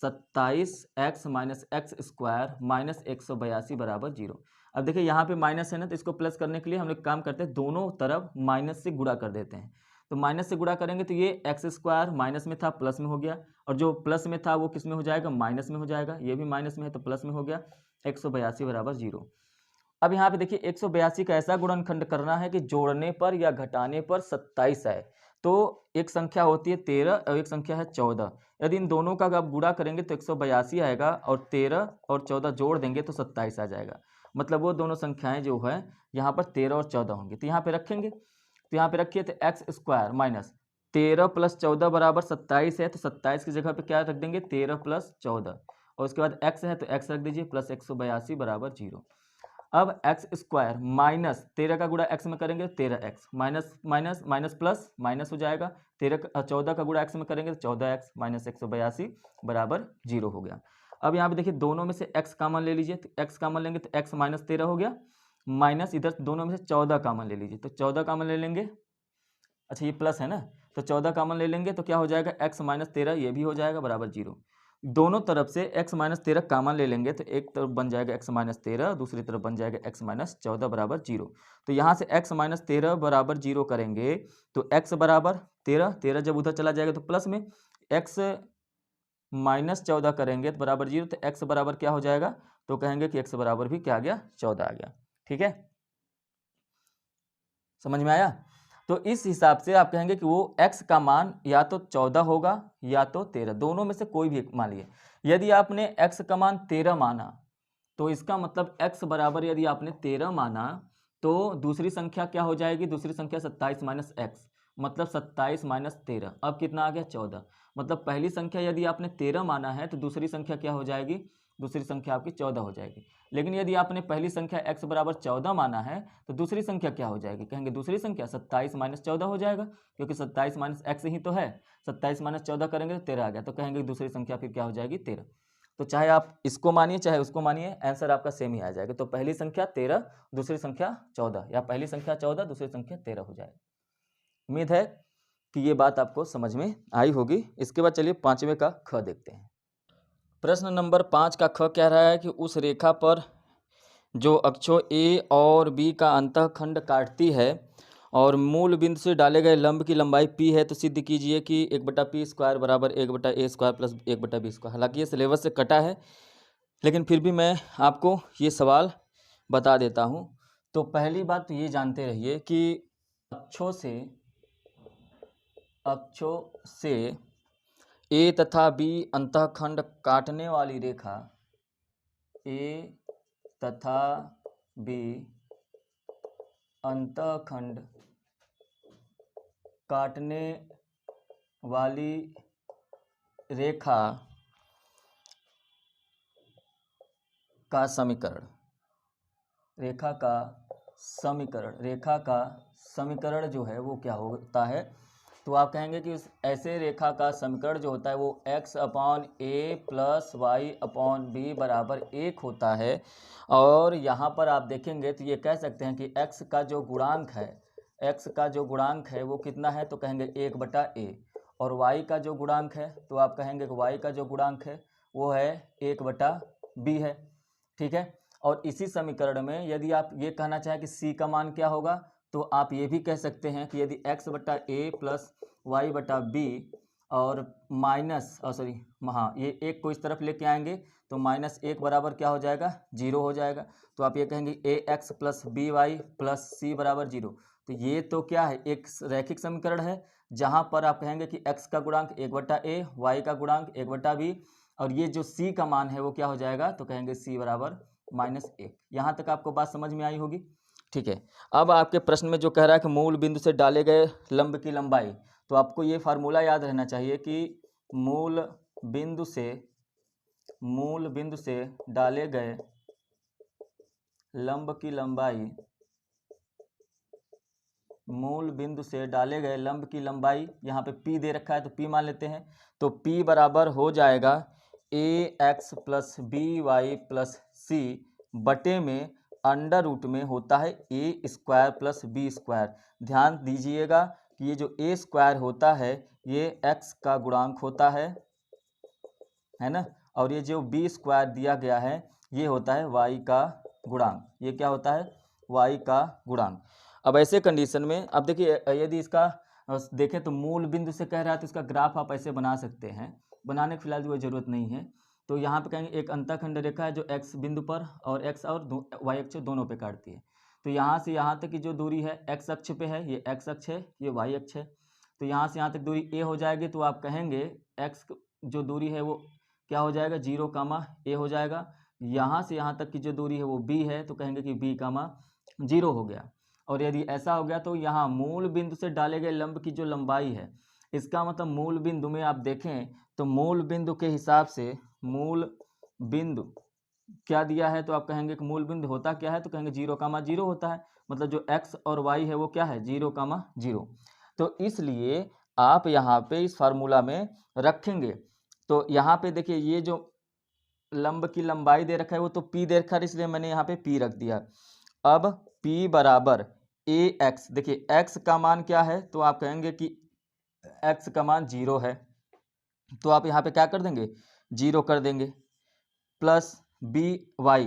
Speaker 1: 27x minus x square minus 182 बराबर 0। अब देखिए यहाँ पे माइनस है ना, तो इसको प्लस करने के लिए हम लोग काम करते हैं, दोनों तरफ माइनस से गुणा कर देते हैं। तो माइनस से गुणा करेंगे तो ये एक्स स्क्वायर माइनस में था प्लस में हो गया, और जो प्लस में था वो किस में हो जाएगा, माइनस में हो जाएगा, ये भी माइनस में है तो प्लस में हो गया, 182 बराबर 0। अब यहाँ पे देखिए 182 का ऐसा गुणनखंड करना है कि जोड़ने पर या घटाने पर 27 आए। तो एक संख्या होती है 13 और एक संख्या है 14, यदि इन दोनों का आप गुणा करेंगे तो 182 आएगा, और 13 और 14 जोड़ देंगे तो 27 आ जाएगा। मतलब वो दोनों संख्याएं जो है यहाँ पर 13 और 14 होंगी, तो यहाँ पे रखेंगे, तो यहाँ पे रखिए तो एक्स स्क्वायर माइनस 13 + 14 बराबर 27 है, तो 27 की जगह पे क्या रख देंगे 13 + 14, और उसके बाद x है तो x रख दीजिए प्लस 182 बराबर 0। अब एक्स स्क्वायर माइनस 13 का गुणा x में करेंगे तो 13x, minus minus minus plus minus हो जाएगा, 14 का गुणा x में करेंगे तो 14x माइनस 182 बराबर 0 हो गया। अब यहाँ पे देखिए दोनों में से x कॉमन ले लीजिए, तो x कॉमन लेंगे तो x माइनस 13 हो गया, माइनस इधर दोनों में से 14 कॉमन ले लीजिए, तो 14 कॉमन ले लेंगे, अच्छा ये प्लस है ना, तो 14 कॉमन ले लेंगे तो क्या हो जाएगा x माइनस 13, ये भी हो जाएगा बराबर 0। दोनों तरफ से x माइनस 13 कॉमन ले लेंगे तो एक तरफ बन जाएगा x माइनस 13, दूसरी तरफ बन जाएगा x माइनस 14 बराबर 0। तो यहाँ से x माइनस 13 बराबर 0 करेंगे तो x बराबर 13, 13 जब उधर चला जाएगा तो प्लस में, x माइनस 14 करेंगे तो बराबर 0, तो x बराबर क्या हो जाएगा, तो कहेंगे कि x बराबर भी क्या आ गया 14 आ गया। ठीक है, समझ में आया। तो इस हिसाब से आप कहेंगे कि वो x का मान या तो 14 होगा या तो 13, दोनों में से कोई भी एक मान लिए। यदि आपने x का मान 13 माना तो इसका मतलब x बराबर यदि आपने 13 माना तो दूसरी संख्या क्या हो जाएगी, दूसरी संख्या 27 माइनस x, मतलब 27 माइनस 13, अब कितना आ गया 14। मतलब पहली संख्या यदि आपने 13 माना है तो दूसरी संख्या क्या हो जाएगी, दूसरी संख्या आपकी 14 हो जाएगी। लेकिन यदि आपने पहली संख्या x बराबर 14 माना है तो दूसरी संख्या क्या हो जाएगी, कहेंगे दूसरी संख्या 27 माइनस 14 हो जाएगा, क्योंकि 27 माइनस एक्स ही तो है, 27 माइनस 14 करेंगे तो 13 आ गया, तो कहेंगे दूसरी संख्या फिर क्या हो जाएगी 13। तो चाहे आप इसको मानिए चाहे उसको मानिए, आंसर आपका सेम ही आ जाएगा। तो पहली संख्या 13, दूसरी संख्या 14, या पहली संख्या 14, दूसरी संख्या 13 हो जाएगा। उम्मीद है कि ये बात आपको समझ में आई होगी। इसके बाद चलिए 5वें का ख देखते हैं। प्रश्न नंबर 5 का ख कह रहा है कि उस रेखा पर जो अक्षों A और B का अंतःखंड काटती है और मूल बिंदु से डाले गए लंब की लंबाई P है, तो सिद्ध कीजिए कि 1/p² बराबर 1/a² प्लस 1/b²। हालांकि ये सिलेबस से कटा है, लेकिन फिर भी मैं आपको ये सवाल बता देता हूँ। तो पहली बात तो ये जानते रहिए कि अक्षों से A तथा B अंतःखंड काटने वाली रेखा A तथा B अंतःखंड काटने वाली रेखा का समीकरण, रेखा का समीकरण जो है वो क्या होता है, तो आप कहेंगे कि उस ऐसे रेखा का समीकरण जो होता है वो x/a प्लस y/b बराबर 1 होता है। और यहाँ पर आप देखेंगे तो ये कह सकते हैं कि x का जो गुणांक है वो कितना है, तो कहेंगे 1/a, और y का जो गुणांक है तो आप कहेंगे कि y का जो गुणांक है वो है 1/b है। ठीक है, और इसी समीकरण में यदि आप ये कहना चाहें कि c का मान क्या होगा, तो आप ये भी कह सकते हैं कि यदि x/a प्लस y/b और माइनस हाँ ये एक को इस तरफ लेके आएंगे तो -1 बराबर क्या हो जाएगा 0 हो जाएगा। तो आप ये कहेंगे ax plus by plus c बराबर 0। तो ये तो क्या है, एक रैखिक समीकरण है जहाँ पर आप कहेंगे कि x का गुणांक 1/a, y का गुणांक 1/b, और ये जो c का मान है वो क्या हो जाएगा, तो कहेंगे c बराबर -1। यहाँ तक आपको बात समझ में आई होगी। ठीक है, अब आपके प्रश्न में जो कह रहा है कि मूल बिंदु से डाले गए लंब की लंबाई, तो आपको ये फार्मूला याद रहना चाहिए कि मूल बिंदु से डाले गए लंब की लंबाई, मूल बिंदु से डाले गए लंब की लंबाई, यहाँ पे p दे रखा है तो p मान लेते हैं, तो p बराबर हो जाएगा ax plus by plus c बटे में अंडर रूट में होता है a² प्लस b²। ध्यान दीजिएगा कि ये जो a² होता है ये x का गुणांक होता है ना, और ये जो b² दिया गया है ये होता है y का गुणांक। ये क्या होता है, y का गुणांक। अब ऐसे कंडीशन में अब देखिए यदि इसका देखें तो मूल बिंदु से कह रहा है तो इसका ग्राफ आप ऐसे बना सकते हैं, बनाने की फिलहाल कोई ज़रूरत नहीं है। तो यहाँ पे कहेंगे एक अंतःखंड रेखा है जो x बिंदु पर और x और y अक्ष दोनों पे काटती है। तो यहाँ से यहाँ तक की जो दूरी है x अक्ष पे है, ये x अक्ष है, ये y अक्ष है। तो यहाँ से यहाँ तक दूरी a हो जाएगी, तो आप कहेंगे x जो दूरी है वो क्या हो जाएगा 0, a हो जाएगा। यहाँ से यहाँ तक की जो दूरी है वो b है, तो कहेंगे कि b, 0 हो गया। और यदि ऐसा हो गया तो यहाँ मूल बिंदु से डाले गए लंब की जो लंबाई है इसका मतलब मूल बिंदु में आप देखें तो मूल बिंदु के हिसाब से मूल बिंदु क्या दिया है, तो आप कहेंगे कि मूल बिंदु होता क्या है, तो कहेंगे 0,0 होता है। मतलब जो x और y है वो क्या है, 0,0। तो इसलिए आप यहाँ पे इस फार्मूला में रखेंगे। तो यहाँ पे देखिए ये जो लंब की लंबाई दे रखा है वो तो p दे रखा है, इसलिए मैंने यहाँ पे p रख दिया। अब p बराबर ax, देखिए x का मान क्या है, तो आप कहेंगे कि x का मान 0 है, तो आप यहाँ पे क्या कर देंगे, 0 कर देंगे। प्लस बी वाई,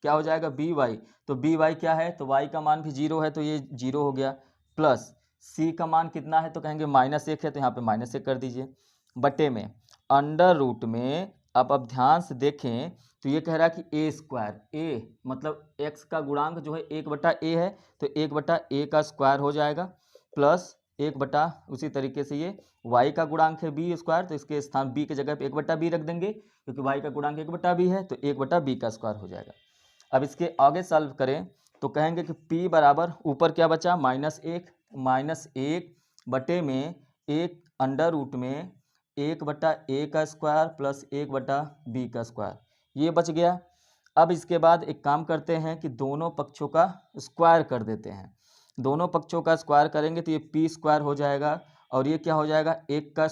Speaker 1: क्या हो जाएगा, बी वाई, तो बी वाई क्या है, तो वाई का मान भी 0 है, तो ये 0 हो गया। प्लस सी का मान कितना है, तो कहेंगे -1 है, तो यहाँ पे -1 कर दीजिए। बटे में अंडर रूट में अब ध्यान से देखें तो ये कह रहा है कि ए स्क्वायर, ए मतलब एक्स का गुणांक जो है 1/a है, तो 1/a का स्क्वायर हो जाएगा। प्लस 1 उसी तरीके से ये y का गुणांक है बी स्क्वायर, तो इसके स्थान b की जगह पे 1/b रख देंगे, क्योंकि y का गुणांक 1/b है, तो 1/b का स्क्वायर हो जाएगा। अब इसके आगे सॉल्व करें तो कहेंगे कि p बराबर ऊपर क्या बचा, -1 बटे में 1 अंडर रूट में 1/a का स्क्वायर प्लस 1/b का स्क्वायर, ये बच गया। अब इसके बाद एक काम करते हैं कि दोनों पक्षों का स्क्वायर कर देते हैं। दोनों पक्षों का स्क्वायर करेंगे तो ये p स्क्वायर हो जाएगा, और ये क्या हो जाएगा, 1 का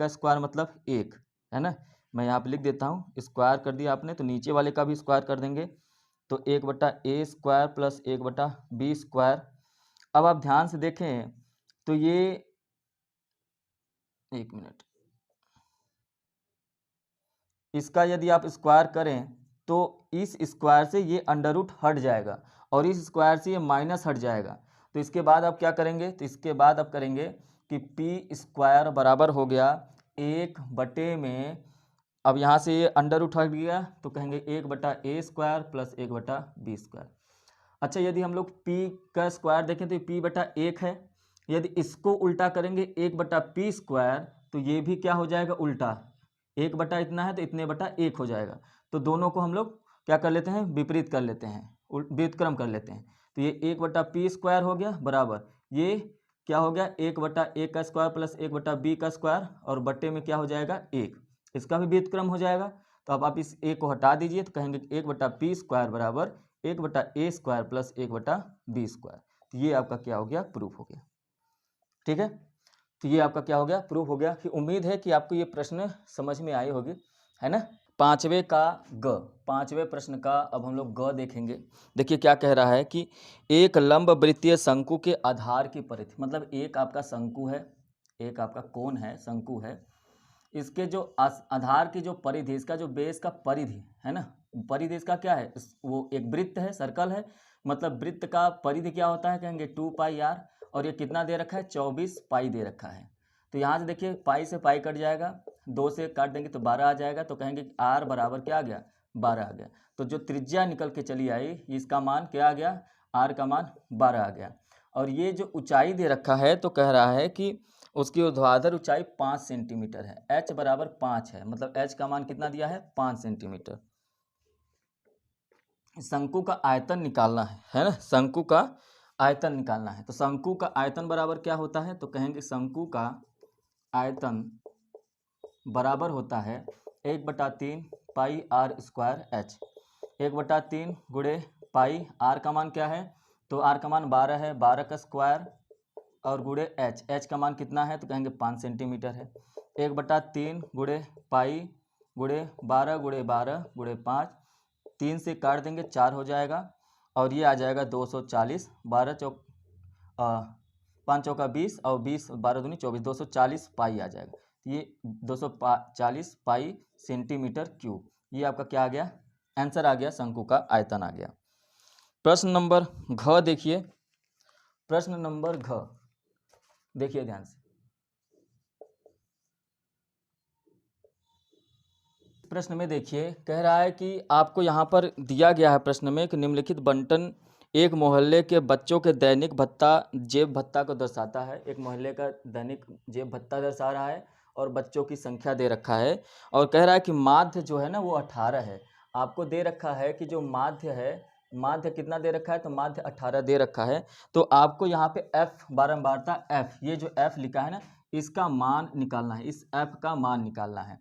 Speaker 1: स्क्वायर मतलब 1 है ना। मैं यहाँ पे लिख देता हूँ, स्क्वायर कर दिया आपने तो नीचे वाले का भी स्क्वायर कर देंगे, तो 1/a square plus 1/b square. अब आप ध्यान से देखें तो ये, एक मिनट, इसका यदि आप स्क्वायर करें तो इस स्क्वायर से ये अंडर रूट हट जाएगा, और इस स्क्वायर से ये माइनस हट जाएगा। तो इसके बाद आप क्या करेंगे, तो इसके बाद आप करेंगे कि p स्क्वायर बराबर हो गया 1 में, अब यहाँ से ये अंडर रूट हट गया, तो कहेंगे 1/a square plus 1/b square. अच्छा, यदि हम लोग p का स्क्वायर देखें तो p/1 है, यदि इसको उल्टा करेंगे 1/p स्क्वायर, तो ये भी क्या हो जाएगा, उल्टा, 1 इतना है तो इतने बटा 1 हो जाएगा। तो दोनों को हम लोग क्या कर लेते हैं, विपरीत कर लेते हैं, व्युत्क्रम कर लेते हैं। तो ये 1/p स्क्वायर हो गया बराबर, ये क्या हो गया, 1/a का स्क्वायर प्लस 1/b का स्क्वायर, और बट्टे में क्या हो जाएगा, 1, इसका भी व्युत्क्रम हो जाएगा। तो अब आप इस a को हटा दीजिए, तो कहेंगे 1/p स्क्वायर बराबर 1/a square plus 1/b square. तो ये आपका क्या हो गया, प्रूफ हो गया। ठीक है, तो ये आपका क्या हो गया, प्रूफ हो गया। कि उम्मीद है कि आपको ये प्रश्न समझ में आई होगी, है ना। पांचवें प्रश्न का अब हम लोग ग देखेंगे। देखिए क्या कह रहा है कि एक लंब वृत्तीय शंकु के आधार की परिधि, मतलब एक आपका शंकु है, एक आपका कोण है, शंकु है, इसके जो आधार की जो परिधि, इसका जो बेस का परिधि है ना, परिधि इसका क्या है, वो एक वृत्त है, सर्कल है, मतलब वृत्त का परिधि क्या होता है, कहेंगे 2πr, और ये कितना दे रखा है, 24 पाई दे रखा है। तो यहाँ से देखिए पाई से पाई कट जाएगा, 2 से काट देंगे तो 12 आ जाएगा, तो कहेंगे r बराबर क्या आ गया, 12 आ गया। तो जो त्रिज्या निकल के चली आई, इसका मान क्या आ गया, r का मान 12 आ गया। और ये जो ऊंचाई दे रखा है, तो कह रहा है कि उसकी ऊर्ध्वाधर ऊंचाई 5 सेंटीमीटर है, h बराबर 5 है, मतलब h का मान कितना दिया है, 5 सेंटीमीटर। शंकु का आयतन निकालना है ना, शंकु का आयतन निकालना है। तो शंकु का आयतन बराबर क्या होता है, तो कहेंगे शंकु का आयतन बराबर होता है 1/3 पाई r स्क्वायर h, 1/3 गुणे पाई, r का मान क्या है, तो r का मान 12 है, 12 का स्क्वायर, और गुणे h का मान कितना है, तो कहेंगे 5 सेंटीमीटर है। 1/3 गुणे पाई गुणे 12 गुणे 12 गुणे 5, 3 से काट देंगे 4 हो जाएगा, और ये आ जाएगा 240, 12 चौक 5 चौका 20, और 20 12 दूनी 24, 240 पाई आ जाएगा। ये 240 पाई सेंटीमीटर क्यूब, ये आपका क्या आ गया, आंसर आ गया, शंकु का आयतन आ गया। प्रश्न नंबर घ देखिए, प्रश्न नंबर घ देखिए ध्यान से। प्रश्न में देखिए कह रहा है कि आपको यहाँ पर दिया गया है प्रश्न में कि निम्नलिखित बंटन एक मोहल्ले के बच्चों के दैनिक भत्ता जेब भत्ता को दर्शाता है। एक मोहल्ले का दैनिक जेब भत्ता दर्शा रहा है, और बच्चों की संख्या दे रखा है, और कह रहा है कि माध्य जो है ना वो 18 है। आपको दे रखा है कि जो माध्य है, माध्य कितना दे रखा है, तो माध्य 18 दे रखा है। तो आपको यहाँ पे f बारंबारता f, ये जो f लिखा है ना, इसका मान निकालना है, इस f का मान निकालना है।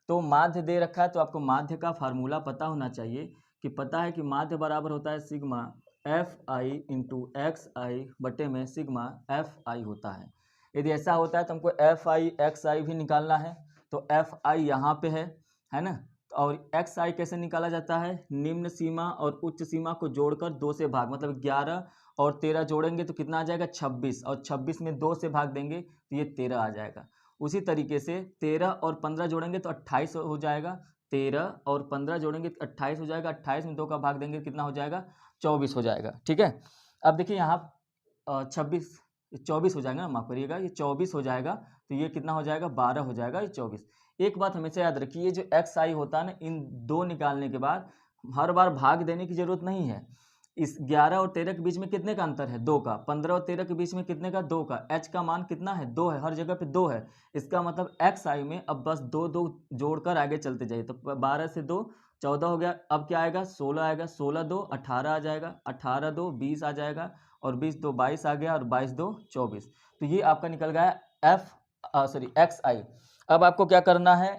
Speaker 1: तो माध्य दे रखा है तो आपको माध्य का फार्मूला पता होना चाहिए कि पता है कि माध्य बराबर होता है sigma F I into X I बटे में सिग्मा एफ आई होता है। यदि ऐसा होता है तो हमको एफ आई एक्स आई भी निकालना है, तो एफ आई यहाँ पे है ना। और एक्स आई कैसे निकाला जाता है, निम्न सीमा और उच्च सीमा को जोड़कर 2 से भाग, मतलब 11 और 13 जोड़ेंगे तो कितना आ जाएगा 26, और 26 में 2 से भाग देंगे तो ये 13 आ जाएगा। उसी तरीके से 13 और 15 जोड़ेंगे तो 28 हो जाएगा, 13 और 15 जोड़ेंगे तो 28 हो जाएगा, 28 में 2 का भाग देंगे कितना हो जाएगा 24 हो जाएगा। ठीक है, अब देखिए यहाँ 24 हो जाएगा ना, माफ करिएगा, ये 24 हो जाएगा, तो ये कितना हो जाएगा 12 हो जाएगा, ये 24। एक बात हमेशा याद रखिए, ये जो एक्स आई होता है ना, इन दो निकालने के बाद हर बार भाग देने की जरूरत नहीं है। इस 11 और 13 के बीच में कितने का अंतर है, 2 का। 15 और 13 के बीच में कितने का, 2 का। एच का मान कितना है, 2 है, हर जगह पे 2 है। इसका मतलब एक्स आई में अब बस 2 2 जोड़कर आगे चलते जाइए, तो 12 से 2 14 हो गया। अब क्या आएगा 16 आएगा, 16 2 18 आ जाएगा, 18 2 20 आ जाएगा, और 20 2 22 आ गया, और 22 2 24। तो ये आपका निकल गया एक्स आई। अब आपको क्या करना है,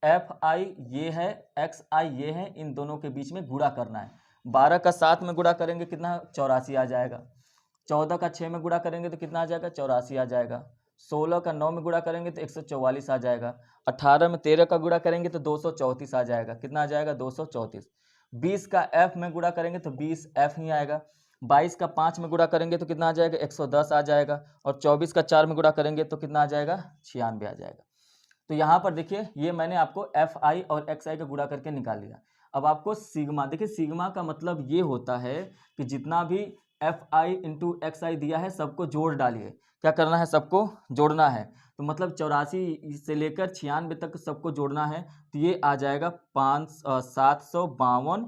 Speaker 1: एफ आई ये है, एक्स आई ये है, इन दोनों के बीच में गुणा करना है। 12 का 7 में गुणा करेंगे कितना 84 आ जाएगा, 14 का 6 में गुणा करेंगे तो कितना आ जाएगा 84 आ जाएगा, 16 का 9 में गुणा करेंगे तो 144 आ जाएगा, 18 में 13 का गुणा करेंगे तो 234 आ जाएगा, कितना आ जाएगा 234। 20 का f में गुणा करेंगे तो 20 f ही आएगा, 22 का 5 में गुणा करेंगे तो कितना आ जाएगा 110 आ जाएगा, और 24 का 4 में गुणा करेंगे तो कितना आ जाएगा 96 आ जाएगा। तो यहाँ पर देखिए ये मैंने आपको एफ आई और एक्स आई का गुणा करके निकाल लिया। अब आपको सिग्मा, देखिए सिग्मा का मतलब ये होता है कि जितना भी एफ आई इंटू एक्स आई दिया है सबको जोड़ डालिए। क्या करना है, सबको जोड़ना है। तो मतलब 84 से लेकर 96 तक सबको जोड़ना है, तो ये आ जाएगा 752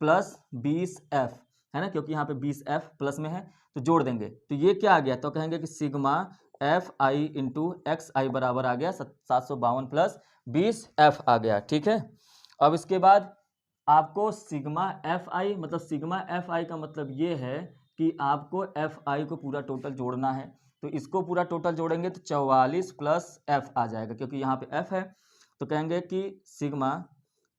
Speaker 1: प्लस 20 एफ, है ना, क्योंकि यहाँ पे 20 एफ प्लस में है, तो जोड़ देंगे तो ये क्या आ गया, तो कहेंगे कि sigma F I into X I बराबर आ गया 752 प्लस 20 एफ आ गया। ठीक है, अब इसके बाद आपको सिग्मा एफ आई, मतलब सिग्मा एफ आई का मतलब ये है कि आपको एफ आई को पूरा टोटल जोड़ना है। तो इसको पूरा टोटल जोड़ेंगे तो 44 प्लस एफ आ जाएगा, क्योंकि यहाँ पे एफ है, तो कहेंगे कि सिग्मा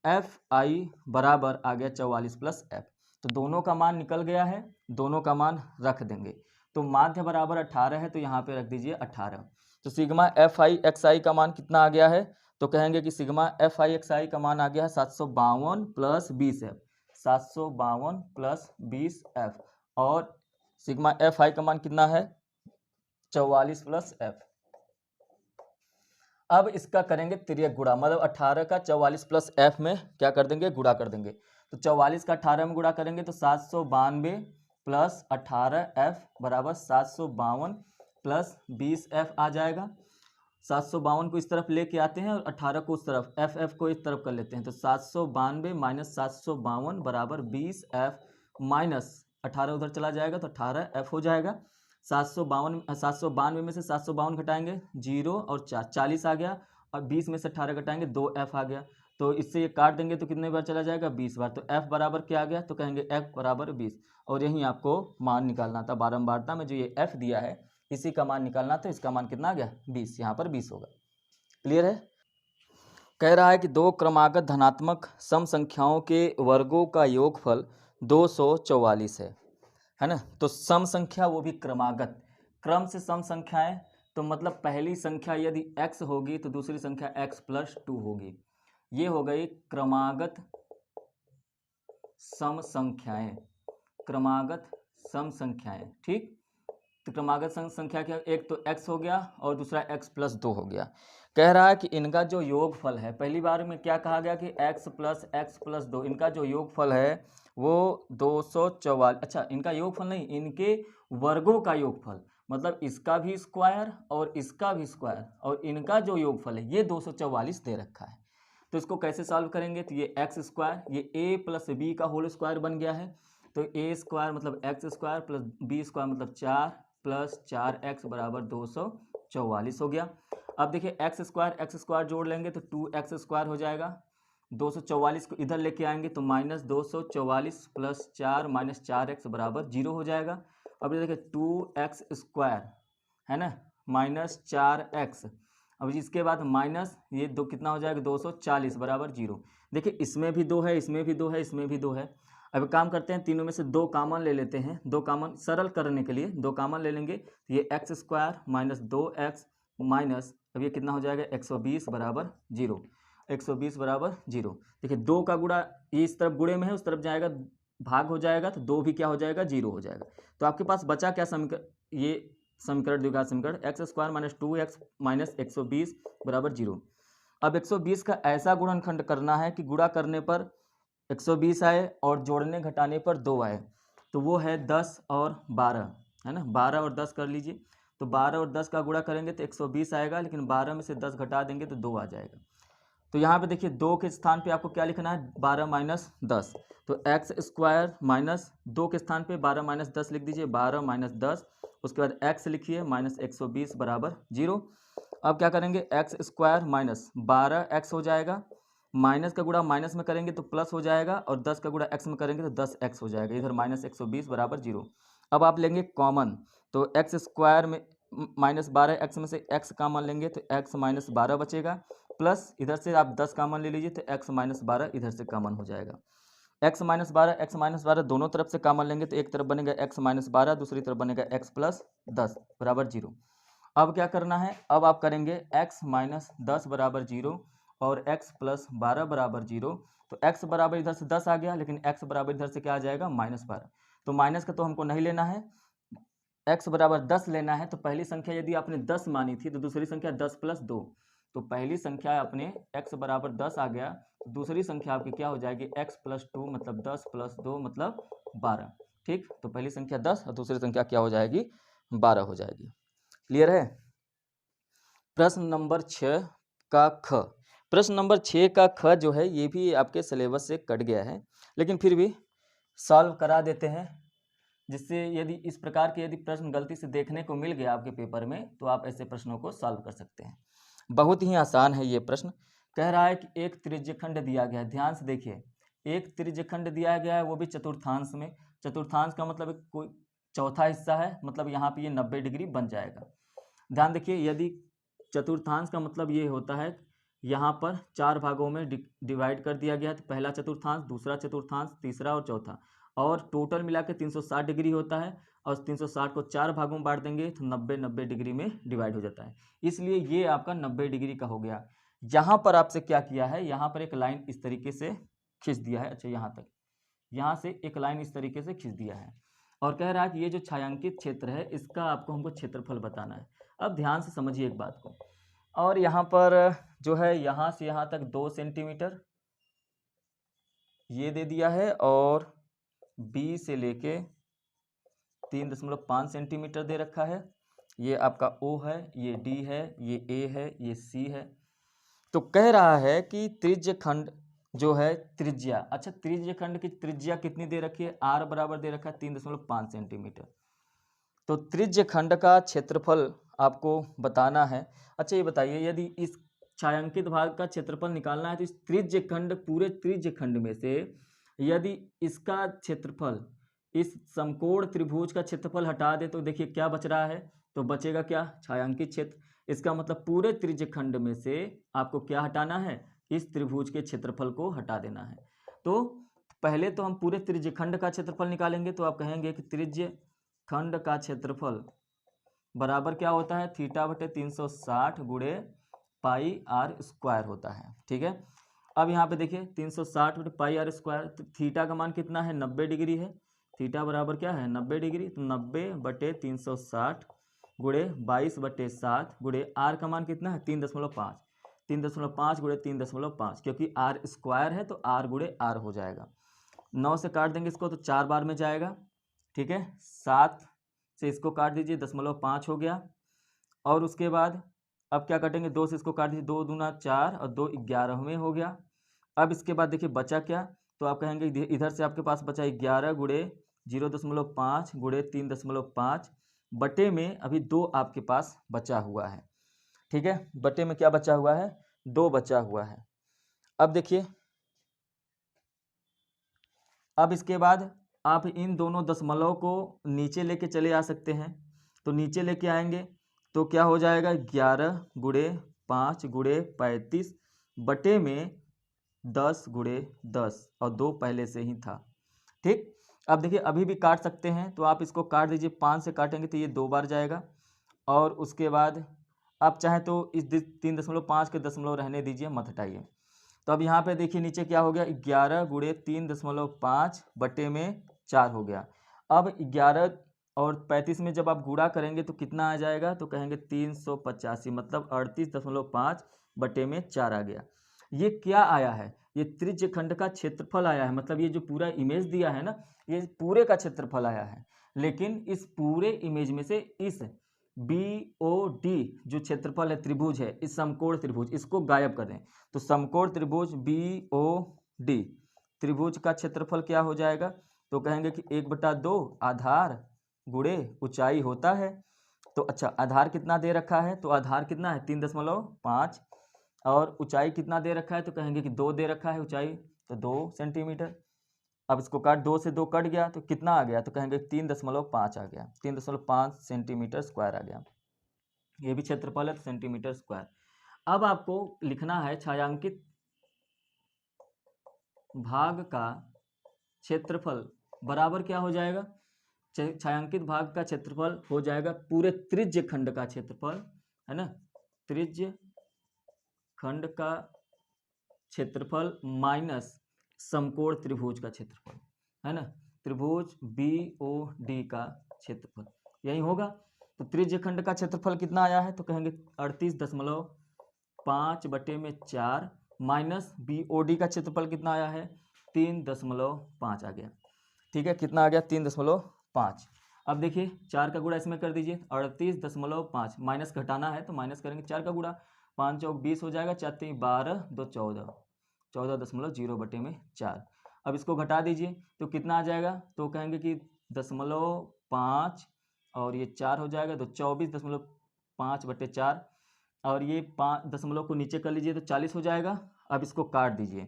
Speaker 1: एफ आई बराबर आ गया 44 प्लस एफ। तो दोनों का मान निकल गया है, दोनों का मान रख देंगे। तो माध्य बराबर 18 है, तो यहाँ पे रख दीजिए 18। तो सिग्मा एफ आई एक्स आई का मान कितना आ गया है, तो कहेंगे कि सिग्मा एफ आई एक्स आई का मान आ गया है 752 प्लस 20 एफ, 752 प्लस 20 एफ, और सिग्मा एफ आई का मान कितना है 44 प्लस एफ। अब इसका करेंगे तिर्यक गुणा, मतलब 18 का 44 प्लस एफ में क्या कर देंगे, गुणा कर देंगे। तो 44 का 18 में गुणा करेंगे तो 792 प्लस 18 एफ बराबर 752 प्लस 20 एफ आ जाएगा। 752 को इस तरफ लेके आते हैं और 18 को उस तरफ, एफ को इस तरफ कर लेते हैं, तो 792 माइनस 752 बराबर 20 एफ, माइनस 18 उधर चला जाएगा तो 18 एफ हो जाएगा। 792 में से 752 घटाएंगे 0 और 4 40 आ गया, और 20 में से 18 घटाएंगे 2 एफ आ गया। तो इससे ये काट देंगे तो कितने बार चला जाएगा 20 बार। तो f बराबर क्या आ गया, तो कहेंगे f बराबर 20, और यही आपको मान निकालना था। बारंबारता में जो ये f दिया है इसी का मान निकालना था। इसका मान कितना आ गया 20, यहाँ पर 20 होगा। क्लियर है। कह रहा है कि दो क्रमागत धनात्मक सम संख्याओं के वर्गों का योगफल 244 है ना। तो सम संख्या वो भी क्रमागत, क्रम से सम संख्याएं, तो मतलब पहली संख्या यदि x होगी तो दूसरी संख्या x प्लस 2 होगी। ये हो गई क्रमागत सम संख्याएं, क्रमागत सम संख्याएं। ठीक, तो क्रमागत सम संख्या क्या, एक तो x हो गया और दूसरा x प्लस 2 हो गया। कह रहा है कि इनका जो योगफल है, पहली बार में क्या कहा गया कि x प्लस 2, इनका जो योगफल है वो 244, अच्छा इनका योगफल नहीं, इनके वर्गों का योगफल, मतलब इसका भी स्क्वायर और इसका भी स्क्वायर, और इनका जो योगफल है ये 244 दे रखा है। तो इसको कैसे सॉल्व करेंगे, तो ये एक्स स्क्वायर, ये a प्लस बी का होल स्क्वायर बन गया है, तो a स्क्वायर मतलब X square plus B square मतलब 4 प्लस 4x बराबर 244 हो गया। अब देखिए एक्स स्क्वायर जोड़ लेंगे तो 2x स्क्वायर हो जाएगा, 244 को इधर लेके आएंगे तो माइनस 244 प्लस 4 माइनस 4x बराबर 0 हो जाएगा। अब ये देखिए 2x स्क्वायर है ना माइनस 4x। अब इसके बाद माइनस ये दो कितना हो जाएगा 240 बराबर 0। देखिए इसमें भी 2 है, इसमें भी 2 है, इसमें भी 2 है। अब काम करते हैं, तीनों में से 2 कॉमन ले लेते हैं। 2 कॉमन सरल करने के लिए 2 कॉमन ले लेंगे, तो ये X square minus 2x minus, अब ये कितना हो जाएगा 120 बराबर 0। 120 बराबर 0। देखिए 2 का गुणा ये इस तरफ गुणे में है, उस तरफ जाएगा भाग हो जाएगा, तो 2 भी क्या हो जाएगा 0 हो जाएगा। तो आपके पास बचा क्या समीकरण, ये समीकरण द्विघात समीकरण x square minus 2x minus 120 बराबर 0। अब 120 का ऐसा गुणनखंड करना है कि गुणा करने पर 120 आए और जोड़ने घटाने पर 2 आए, तो वो है 10 और 12, है ना। 12 और 10 कर लीजिए, तो 12 और 10 का गुणा करेंगे तो 120 आएगा, लेकिन 12 में से 10 घटा देंगे तो 2 आ जाएगा। तो यहाँ पे देखिए 2 के स्थान पे आपको क्या लिखना है 12 माइनस 10, तो एक्स स्क्वायर माइनस 2 के स्थान पे 12 माइनस 10 लिख दीजिए, 12 माइनस 10, उसके बाद एक्स लिखिए माइनस 120 बराबर 0। अब क्या करेंगे एक्स स्क्वायर माइनस 12x हो जाएगा, माइनस का गुणा माइनस में करेंगे तो प्लस हो जाएगा, और 10 का गुणा एक्स में करेंगे तो 10x हो जाएगा, इधर माइनस 120 बराबर 0। अब आप लेंगे कॉमन, तो एक्स स्क्वायर में माइनस 12x में से x कॉमन लेंगे तो x माइनस 12 बचेगा, प्लस इधर से आप 10 कॉमन ले लीजिए तो x माइनस 12 इधर से कॉमन हो जाएगा। x माइनस 12 दोनों तरफ से कॉमन लेंगे तो एक तरफ बनेगा x माइनस 12, दूसरी तरफ बनेगा x प्लस 10 बराबर 0। अब क्या करना है, अब आप करेंगे x माइनस 10 बराबर 0 और x प्लस 12 बराबर 0। तो x बराबर इधर से 10 आ गया, लेकिन x बराबर इधर से क्या आ जाएगा माइनस 12। तो माइनस का तो हमको नहीं लेना है, x बराबर 10 लेना है। तो पहली संख्या यदि आपने 10 मानी थी तो दूसरी संख्या 10 प्लस 2, तो पहली संख्या अपने x बराबर 10 आ गया, दूसरी संख्या आपकी क्या हो जाएगी x प्लस 2 मतलब 10 प्लस 2 मतलब 12। ठीक, तो पहली संख्या 10 और दूसरी संख्या क्या हो जाएगी 12 हो जाएगी। क्लियर है। प्रश्न नंबर 6 का ख। प्रश्न नंबर 6 का ख जो है ये भी आपके सिलेबस से कट गया है, लेकिन फिर भी सॉल्व करा देते हैं, जिससे यदि इस प्रकार के यदि प्रश्न गलती से देखने को मिल गया आपके पेपर में तो आप ऐसे प्रश्नों को सॉल्व कर सकते हैं। बहुत ही आसान है ये प्रश्न। कह रहा है कि एक त्रिज्यखंड दिया गया है, ध्यान से देखिए, एक त्रिज्यखंड दिया गया है, वो भी चतुर्थांश में। चतुर्थांश का मतलब कोई चौथा हिस्सा है, मतलब यहाँ पे ये 90 डिग्री बन जाएगा। ध्यान देखिए, यदि चतुर्थांश का मतलब ये होता है यहाँ पर 4 भागों में डिवाइड कर दिया गया है, तो पहला चतुर्थांश, दूसरा चतुर्थांश, तीसरा और चौथा, और टोटल मिला के 360 डिग्री होता है, और 360 को 4 भागों में बांट देंगे तो 90 डिग्री में डिवाइड हो जाता है, इसलिए ये आपका 90 डिग्री का हो गया। यहाँ पर आपसे क्या किया है, यहाँ पर एक लाइन इस तरीके से खींच दिया है, अच्छा यहाँ तक, यहाँ से एक लाइन इस तरीके से खींच दिया है, और कह रहा है कि ये जो छायांकित क्षेत्र है इसका आपको हमको क्षेत्रफल बताना है। अब ध्यान से समझिए एक बात को, और यहाँ पर जो है यहाँ से यहाँ तक 2 सेंटीमीटर ये दे दिया है, और बी से लेके 3.5 सेंटीमीटर दे रखा है। ये आपका ओ है, ये डी है, ये ए है, ये सी है। तो कह रहा है कि त्रिज्यखंड जो है त्रिज्या, अच्छा त्रिज्यखंड की त्रिज्या कितनी दे रखी है, आर बराबर दे रखा है 3.5 सेंटीमीटर। तो त्रिज्यखंड का क्षेत्रफल आपको बताना है। अच्छा ये बताइए, यदि इस छायांकित भाग का क्षेत्रफल निकालना है तो इस त्रिज्यखंड, पूरे त्रिज्यखंड में से यदि इसका क्षेत्रफल इस समकोण त्रिभुज का क्षेत्रफल हटा दे तो देखिए क्या बच रहा है, तो बचेगा क्या छायांकित क्षेत्र। इसका मतलब पूरे त्रिज्यखंड में से आपको क्या हटाना है, इस त्रिभुज के क्षेत्रफल को हटा देना है। तो पहले तो हम पूरे त्रिज्यखंड का क्षेत्रफल निकालेंगे, तो आप कहेंगे कि त्रिज्यखंड का क्षेत्रफल बराबर क्या होता है, थीटा बटे 360 गुणे पाई आर स्क्वायर होता है। ठीक है, अब यहाँ पे देखिए 360 बटे पाई आर स्क्वायर, तो थीटा का मान कितना है 90 डिग्री है, थीटा बराबर क्या है 90 डिग्री, तो 90 बटे 360 गुणे 22 बटे 7 गुणे आर का मान कितना है 3.5, 3.5 गुणे 3.5, क्योंकि आर स्क्वायर है तो आर गुणे आर हो जाएगा। 9 से काट देंगे इसको तो 4 बार में जाएगा। ठीक है, 7 से इसको काट दीजिए 0.5 हो गया, और उसके बाद अब क्या काटेंगे 2 से इसको काट दीजिए, 2 दूना 4 और 2 11वें हो गया। अब इसके बाद देखिए बचा क्या, तो आप कहेंगे इधर से आपके पास बचा 11 गुणे 0.5 गुणे 3.5 बटे में अभी 2 आपके पास बचा हुआ है। ठीक है, बटे में क्या बचा हुआ है 2 बचा हुआ है। अब देखिए, अब इसके बाद आप इन दोनों दशमलव को नीचे लेके चले आ सकते हैं, तो नीचे लेके आएंगे तो क्या हो जाएगा 11 गुणे 5 गुणे 35 बटे में 10 गुणे 10 और 2 पहले से ही था। ठीक, अब देखिए अभी भी काट सकते हैं, तो आप इसको काट दीजिए। 5 से काटेंगे तो ये 2 बार जाएगा, और उसके बाद आप चाहें तो इस 3.5 के दशमलव रहने दीजिए, मत हटाइए। तो अब यहाँ पे देखिए नीचे क्या हो गया, 11 गुणे 3.5 बटे में 4 हो गया। अब 11 और 35 में जब आप गुणा करेंगे तो कितना आ जाएगा, तो कहेंगे 385, मतलब 38.5 बटे में 4 आ गया। ये क्या आया है, ये त्रिज्य खंड का क्षेत्रफल आया है, मतलब ये जो पूरा इमेज दिया है ना, ये पूरे का क्षेत्रफल आया है। लेकिन इस पूरे इमेज में से इस BOD जो क्षेत्रफल है, त्रिभुज है, इस समकोण त्रिभुज, इसको गायब कर दें। तो समकोण त्रिभुज BOD त्रिभुज का क्षेत्रफल क्या हो जाएगा, तो कहेंगे कि 1/2 आधार गुणे ऊंचाई होता है। तो अच्छा, आधार कितना दे रखा है, तो आधार कितना है 3.5, और ऊंचाई कितना दे रखा है, तो कहेंगे कि 2 दे रखा है ऊंचाई, तो 2 सेंटीमीटर। अब इसको काट, 2 से 2 कट गया तो कितना आ गया, तो कहेंगे 3.5 आ गया, 3.5 सेंटीमीटर स्क्वायर आ गया। ये भी क्षेत्रफल है, तो सेंटीमीटर स्क्वायर। अब आपको लिखना है छायांकित भाग का क्षेत्रफल बराबर क्या हो जाएगा, छायांकित भाग का क्षेत्रफल हो जाएगा पूरे त्रिज्य खंड का क्षेत्रफल, है ना, त्रिज्य खंड का क्षेत्रफल माइनस समकोण त्रिभुज का क्षेत्रफल, है ना, त्रिभुज BOD का क्षेत्रफल, यही होगा। तो त्रिज्य खंड का क्षेत्रफल कितना आया है, तो कहेंगे 38.5 बटे में 4 माइनस BOD का क्षेत्रफल कितना आया है, 3.5 आ गया। ठीक है, कितना आ गया, 3.5। अब देखिए 4 का गुणा इसमें कर दीजिए, 38.5 माइनस घटाना है तो माइनस करेंगे, 4 का गुणा 5 चौक 20 हो जाएगा, 4 3 12 2 14, 14.0 बटे में 4। अब इसको घटा दीजिए तो कितना आ जाएगा, तो कहेंगे कि 0.5 और ये 4 हो जाएगा, तो 24.5 बटे 4, और ये 5 दशमलव को नीचे कर लीजिए तो 40 हो जाएगा। अब इसको काट दीजिए,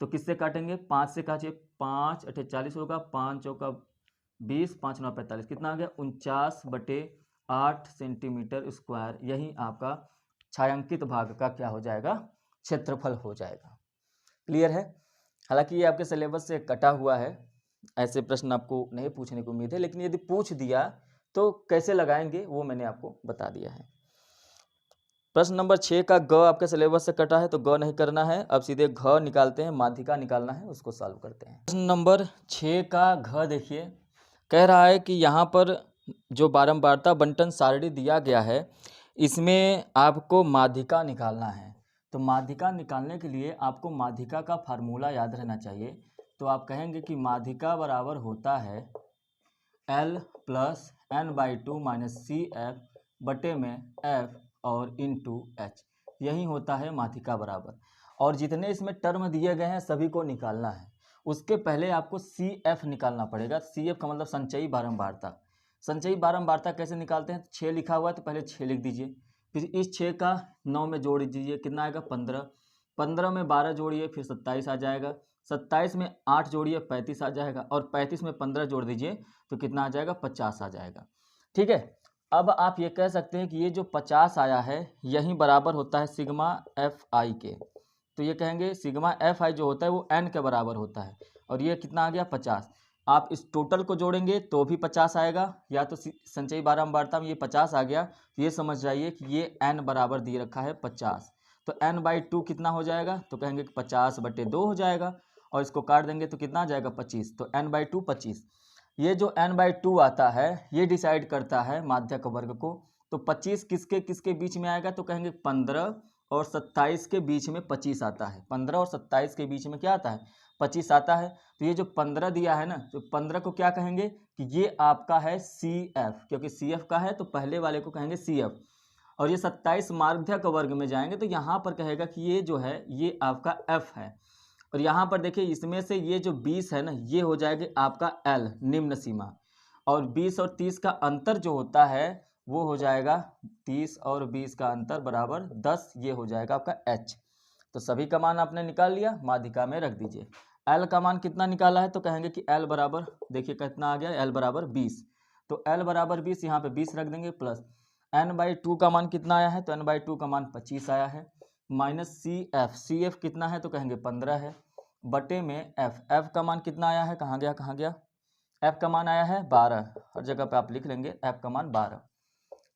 Speaker 1: तो किससे काटेंगे, 5 से काटिए, 5 8 40 होगा, 5 चौका 20, 5 9 45, कितना आ गया 49/8 सेंटीमीटर स्क्वायर। यही आपका छायांकित भाग का क्या हो जाएगा, क्षेत्रफल हो जाएगा। क्लियर है। हालांकि ये आपके सिलेबस से कटा हुआ है, ऐसे प्रश्न आपको नहीं पूछने की उम्मीद है, लेकिन यदि पूछ दिया तो कैसे लगाएंगे वो मैंने आपको बता दिया है। प्रश्न नंबर 6 का ग आपके सिलेबस से कटा है, तो ग नहीं करना है। अब सीधे घ निकालते हैं, माध्यिका निकालना है, उसको सॉल्व करते हैं। प्रश्न नंबर 6 का घ देखिए, कह रहा है कि यहाँ पर जो बारंबारता बंटन सारणी दिया गया है, इसमें आपको माध्यिका निकालना है। तो माध्यिका निकालने के लिए आपको माध्यिका का फार्मूला याद रहना चाहिए। तो आप कहेंगे कि माध्यिका बराबर होता है L plus n/2 minus CF बटे में F और इंटू H, यही होता है माध्यिका बराबर। और जितने इसमें टर्म दिए गए हैं सभी को निकालना है। उसके पहले आपको CF निकालना पड़ेगा। CF का मतलब संचयी बारंबारता। संचयी बारंबारता कैसे निकालते हैं, 6 लिखा हुआ है तो पहले 6 लिख दीजिए, फिर इस 6 का 9 में जोड़ दीजिए, कितना आएगा 15, 15 में 12 जोड़िए फिर 27 आ जाएगा, 27 में 8 जोड़िए 35 आ जाएगा, और 35 में 15 जोड़ दीजिए तो कितना आ जाएगा 50 आ जाएगा। ठीक है, अब आप ये कह सकते हैं कि ये जो 50 आया है यही बराबर होता है सिग्मा FI के। तो ये कहेंगे सिग्मा FI जो होता है वो n के बराबर होता है, और ये कितना आ गया 50। आप इस टोटल को जोड़ेंगे तो भी 50 आएगा, या तो संचयी बारंबारता में ये 50 आ गया, तो ये समझ जाइए कि ये n बराबर दिए रखा है 50। तो n/2 कितना हो जाएगा, तो कहेंगे कि 50/2 हो जाएगा, और इसको काट देंगे तो कितना आ जाएगा 25, तो n/2 25। ये जो n/2 आता है ये डिसाइड करता है माध्यक वर्ग को। तो 25 किसके किसके बीच में आएगा, तो कहेंगे 15 और 27 के बीच में 25 आता है। 15 और 27 के बीच में क्या आता है 25 आता है। तो ये जो 15 दिया है ना, तो 15 को क्या कहेंगे कि ये आपका है CF, क्योंकि CF का है तो पहले वाले को कहेंगे CF। और ये 27 माध्यक वर्ग में जाएंगे तो यहाँ पर कहेगा कि ये जो है ये आपका F है। और यहाँ पर देखिए इसमें से ये जो 20 है ना, ये हो जाएगा आपका L निम्न सीमा, और 20 और 30 का अंतर जो होता है वो हो जाएगा 30 और 20 का अंतर बराबर 10, ये हो जाएगा आपका H। तो सभी का मान आपने निकाल लिया, माध्यिका में रख दीजिए। L का मान कितना निकाला है, तो कहेंगे कि L बराबर देखिए कितना आ गया, L बराबर 20। तो L बराबर 20, यहाँ पे 20 रख देंगे, प्लस n/2 का मान कितना आया है, तो n/2 का मान 25 आया है, माइनस सी एफ कितना है, तो कहेंगे 15 है, बटे में एफ का मान कितना आया है, कहाँ गया, एफ का मान आया है 12, हर जगह पे आप लिख लेंगे एफ का मान 12,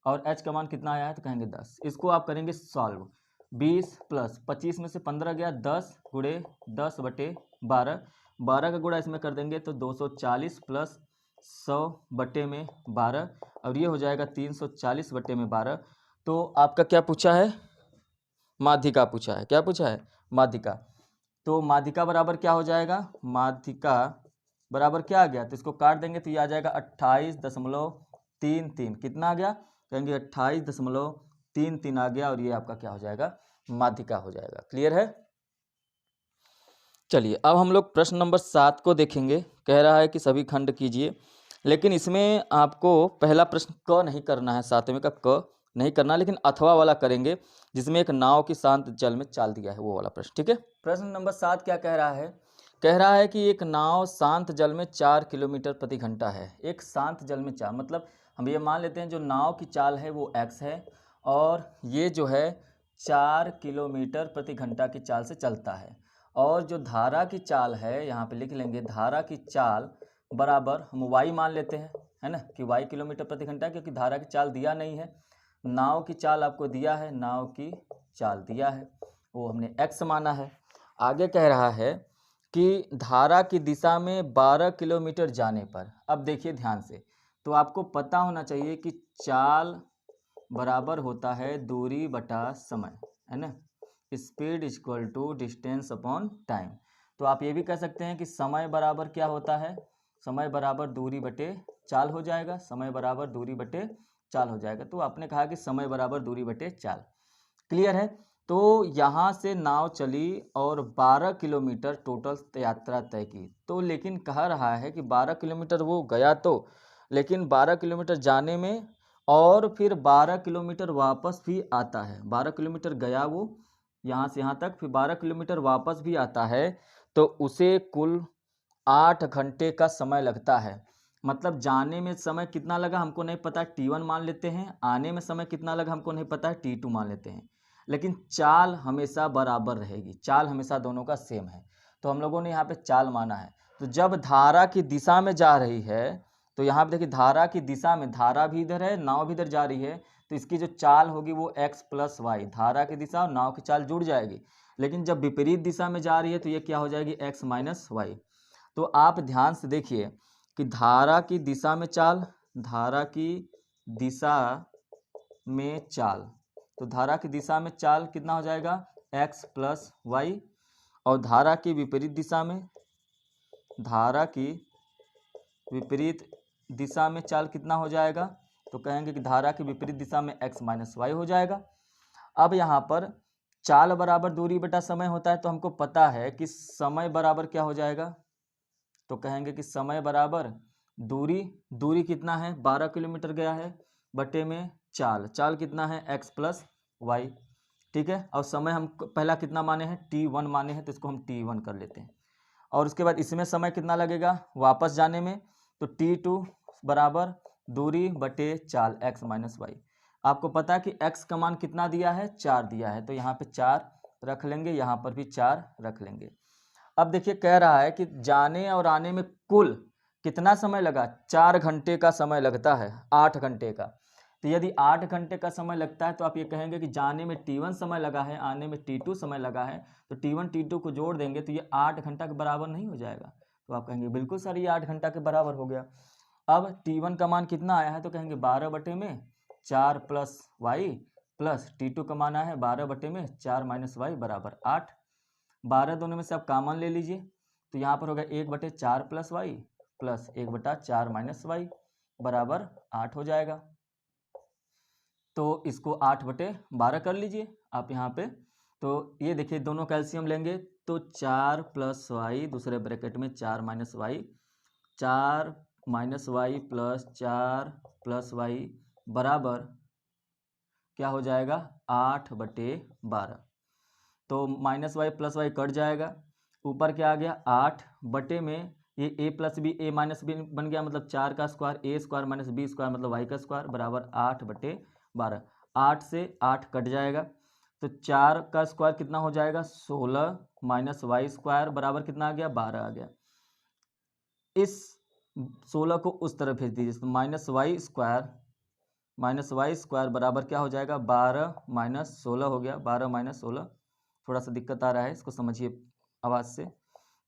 Speaker 1: और एच का मान कितना आया है, तो कहेंगे 10। इसको आप करेंगे सॉल्व, 20 प्लस 25 में से 15 गया, 10 गुणे 10 बटे 12, 12 का गुणा इसमें कर देंगे तो 240 प्लस 100 बटे में 12, और ये हो जाएगा 340 बटे में 12। तो आपका क्या पूछा है, माध्यिका पूछा है, क्या पूछा है, माध्यिका। तो माध्यिका बराबर क्या हो जाएगा, माध्यिका बराबर क्या आ गया, तो इसको काट देंगे तो ये आ जाएगा 28.33, कितना आ गया, कहेंगे 28.33 आ गया, और ये आपका क्या हो जाएगा, माध्यिका हो जाएगा। क्लियर है। चलिए अब हम लोग प्रश्न नंबर 7 को देखेंगे। कह रहा है कि सभी खंड कीजिए, लेकिन इसमें आपको पहला प्रश्न क नहीं करना है, 7वें का क नहीं करना, लेकिन अथवा वाला करेंगे, जिसमें एक नाव की शांत जल में चाल दिया है, वो वाला प्रश्न। ठीक है। प्रश्न नंबर 7 क्या कह रहा है, कह रहा है कि एक नाव शांत जल में 4 किलोमीटर प्रति घंटा है। एक शांत जल में चाल, मतलब हम ये मान लेते हैं जो नाव की चाल है वो x है, और ये जो है 4 किलोमीटर प्रति घंटा की चाल से चलता है, और जो धारा की चाल है, यहाँ पे लिख लेंगे धारा की चाल बराबर हम y मान लेते हैं, है ना, कि y किलोमीटर प्रति घंटा, क्योंकि धारा की चाल दिया नहीं है, नाव की चाल आपको दिया है, नाव की चाल दिया है, वो हमने x माना है। आगे कह रहा है कि धारा की दिशा में 12 किलोमीटर जाने पर, अब देखिए ध्यान से, तो आपको पता होना चाहिए कि चाल बराबर होता है दूरी बटा समय, है ना, speed equal to distance upon time. तो आप ये भी कह सकते हैं कि समय बराबर क्या होता है, समय बराबर दूरी बटे चाल हो जाएगा, समय बराबर दूरी बटे चाल हो जाएगा। तो आपने कहा कि समय बराबर दूरी बटे चाल। क्लियर है। तो यहाँ से नाव चली और 12 किलोमीटर टोटल यात्रा तय की, तो लेकिन कह रहा है कि 12 किलोमीटर वो गया, तो लेकिन 12 किलोमीटर जाने में और फिर 12 किलोमीटर वापस भी आता है, 12 किलोमीटर गया वो यहाँ से यहाँ तक, फिर 12 किलोमीटर वापस भी आता है, तो उसे कुल 8 घंटे का समय लगता है। मतलब जाने में समय कितना लगा हमको नहीं पता, T1 मान लेते हैं, आने में समय कितना लगा हमको नहीं पता है, T2 मान लेते हैं, लेकिन चाल हमेशा बराबर रहेगी, चाल हमेशा दोनों का सेम है, तो हम लोगों ने यहाँ पे चाल माना है। तो जब धारा की दिशा में जा रही है, तो यहाँ पे देखिए धारा की दिशा में, धारा भी इधर है, नाव भी इधर जा रही है, तो इसकी जो चाल होगी वो x प्लस वाई, धारा की दिशा और नाव की चाल जुड़ जाएगी। लेकिन जब विपरीत दिशा में जा रही है तो ये क्या हो जाएगी, x माइनस वाई। तो आप ध्यान से देखिए कि धारा की दिशा में चाल, धारा की दिशा में चाल, तो धारा की दिशा में चाल कितना हो जाएगा, x प्लस वाई, और धारा की विपरीत दिशा में, धारा की विपरीत दिशा में चाल कितना हो जाएगा, तो कहेंगे कि धारा की विपरीत दिशा में x माइनस वाई हो जाएगा। अब यहाँ पर चाल बराबर दूरी बटा समय होता है, तो हमको पता है कि समय बराबर क्या हो जाएगा, तो कहेंगे कि समय बराबर दूरी, दूरी कितना है 12 किलोमीटर गया है, बटे में चाल, चाल कितना है x प्लस वाई। ठीक है। और समय हम पहला कितना माने हैं, T1 माने हैं, तो इसको हम T1 कर लेते हैं। और उसके बाद इसमें समय कितना लगेगा वापस जाने में, तो T2 बराबर दूरी बटे चाल x माइनस वाई। आपको पता है कि x का मान कितना दिया है, 4 दिया है, तो यहाँ पे 4 रख लेंगे, यहाँ पर भी 4 रख लेंगे। अब देखिए कह रहा है कि जाने और आने में कुल कितना समय लगा, 4 घंटे का समय लगता है, 8 घंटे का। तो यदि 8 घंटे का समय लगता है, तो आप ये कहेंगे कि जाने में T1 समय लगा है, आने में T2 समय लगा है, तो T1 T2 को जोड़ देंगे तो ये 8 घंटा के बराबर नहीं हो जाएगा, तो आप कहेंगे बिल्कुल सर ये 8 घंटा के बराबर हो गया। अब T1 का मान कितना आया है, तो कहेंगे 12 बटे में 4 प्लस वाई, प्लस T2 का मान आया है 12 बटे में 4 माइनस वाई बराबर 8। 12 दोनों में से आप कॉमन ले लीजिए, तो यहाँ पर होगा 1/4 plus Y plus 1/4 minus Y बराबर 8 हो जाएगा। तो इसको 8/12 कर लीजिए आप यहाँ पे। तो ये देखिए दोनों कैल्शियम लेंगे, तो 4 प्लस वाई, दूसरे ब्रैकेट में 4 minus Y, 4 minus Y plus 4 plus Y बराबर क्या हो जाएगा, 8/12। तो minus Y plus Y cut जाएगा, ऊपर क्या आ गया 8 बटे में ये a plus B, A minus B बन गया, मतलब 4 का square, A square minus B square मतलब वाई का स्क्वायर बराबर 8/12। 12, 8 से 8 कट जाएगा, तो 4 का स्क्वायर कितना हो जाएगा 16 माइनस वाई स्क्वायर बराबर कितना आ गया 12 आ गया। इस 16 को उस तरफ भेज दीजिए, तो माइनस वाई स्क्वायर बराबर क्या हो जाएगा 12 माइनस 16 हो गया, 12 माइनस 16, थोड़ा सा दिक्कत आ रहा है, इसको समझिए आवाज़ से।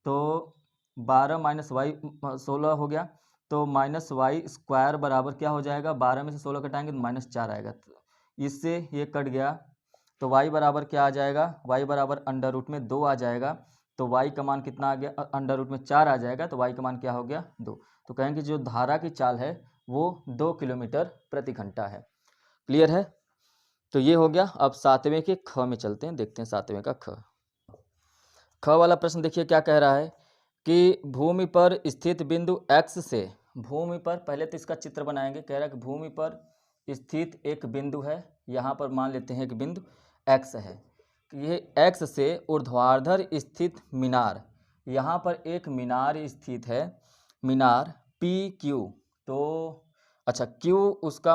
Speaker 1: तो 12 माइनस वाई 16 हो गया, तो माइनस वाई स्क्वायर बराबर क्या हो जाएगा, 12 में से 16 घटाएंगे तो -4 आएगा, तो इससे ये कट गया, तो y बराबर क्या आ जाएगा, y बराबर अंडर रूट में 2 आ जाएगा, तो y का मान कितना आ गया, अंडर रूट में 4 आ जाएगा, तो y का मान क्या हो गया 2। तो कहेंगे जो धारा की चाल है वो 2 किलोमीटर प्रति घंटा है। क्लियर है? तो ये हो गया। अब 7वें के ख में चलते हैं, देखते हैं 7वें का ख वाला प्रश्न। देखिए क्या कह रहा है कि भूमि पर स्थित बिंदु x से, भूमि पर, पहले तो इसका चित्र बनाएंगे। कह रहा है कि भूमि पर स्थित एक बिंदु है, यहाँ पर मान लेते हैं कि बिंदु x है, ये x से ऊर्ध्वाधर स्थित मीनार, यहाँ पर एक मीनार स्थित है, मीनार PQ, तो अच्छा Q उसका,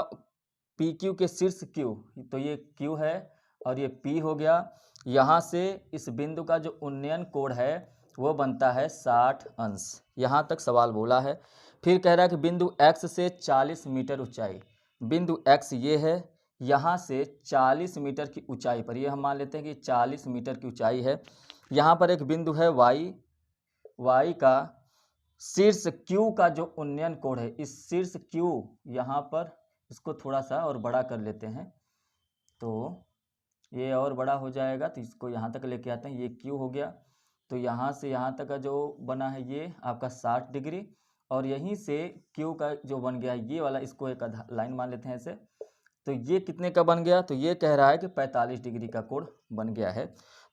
Speaker 1: PQ के शीर्ष Q, तो ये Q है और ये P हो गया। यहाँ से इस बिंदु का जो उन्नयन कोण है वो बनता है 60 अंश। यहाँ तक सवाल बोला है। फिर कह रहा है कि बिंदु x से 40 मीटर ऊंचाई, बिंदु x ये है, यहाँ से 40 मीटर की ऊंचाई पर, ये हम मान लेते हैं कि 40 मीटर की ऊंचाई है। यहाँ पर एक बिंदु है y का शीर्ष Q का जो उन्नयन कोण है, इस शीर्ष Q, यहाँ पर इसको थोड़ा सा और बड़ा कर लेते हैं, तो ये और बड़ा हो जाएगा, तो इसको यहाँ तक लेके आते हैं, ये Q हो गया। तो यहाँ से यहाँ तक का जो बना है ये आपका 60 डिग्री, और यहीं से Q का जो बन गया है ये वाला, इसको एक लाइन मान लेते हैं ऐसे, तो ये कितने का बन गया, तो ये कह रहा है कि 45 डिग्री का कोण बन गया है।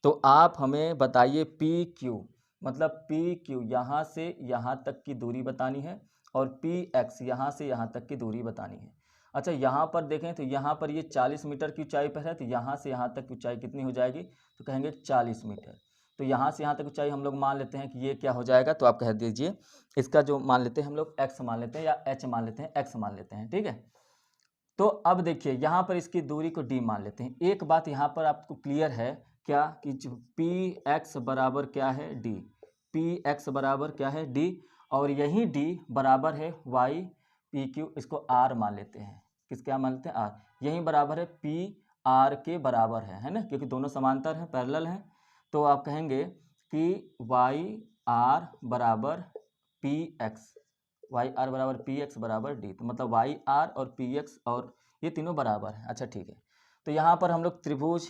Speaker 1: तो आप हमें बताइए PQ, मतलब PQ यहाँ से यहाँ तक की दूरी बतानी है, और PX यहाँ से यहाँ तक की दूरी बतानी है। अच्छा, यहाँ पर देखें तो यहाँ पर ये 40 मीटर की ऊंचाई पर है, तो यहाँ से यहाँ तक की ऊंचाई कितनी हो जाएगी, तो कहेंगे 40 मीटर। तो यहाँ से यहाँ तक ऊंचाई हम लोग मान लेते हैं कि ये क्या हो जाएगा, तो आप कह दीजिए इसका जो मान लेते हैं हम लोग x मान लेते हैं, या h मान लेते हैं, x मान लेते हैं, ठीक है। तो अब देखिए यहाँ पर इसकी दूरी को d मान लेते हैं। एक बात यहाँ पर आपको क्लियर है क्या, कि जो px बराबर क्या है d, px बराबर क्या है d, और यही d बराबर है y pq, इसको r मान लेते हैं, किसके क्या मान लेते हैं, r, यही बराबर है p r के बराबर है ना, क्योंकि दोनों समांतर हैं, पैरेलल हैं। तो आप कहेंगे कि y r बराबर px, वाई आर बराबर पी एक्स बराबर डी, तो मतलब वाई आर और पी एक्स और ये तीनों बराबर है। अच्छा ठीक है, तो यहाँ पर हम लोग त्रिभुज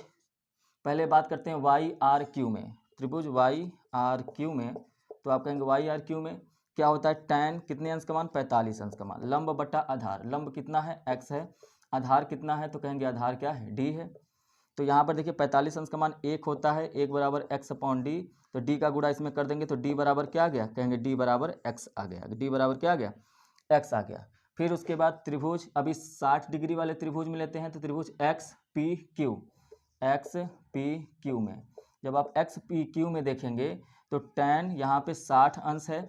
Speaker 1: पहले बात करते हैं वाई आर क्यू में, त्रिभुज वाई आर क्यू में, तो आप कहेंगे वाई आर क्यू में क्या होता है, tan कितने अंश का मान, 45 अंश का मान, लंब बटा आधार, लंब कितना है x है, आधार कितना है, तो कहेंगे आधार क्या है d है। तो यहाँ पर देखिए 45 अंश का मान 1 होता है, 1 बराबर x अपॉन डी, तो d का गुणा इसमें कर देंगे तो d बराबर क्या आ गया, कहेंगे d बराबर x आ गया, d बराबर क्या आ गया, x आ गया। फिर उसके बाद त्रिभुज, अभी 60 डिग्री वाले त्रिभुज में लेते हैं, तो त्रिभुज एक्स पी क्यू में, जब आप एक्स पी क्यू में देखेंगे तो tan यहाँ पे 60 अंश है,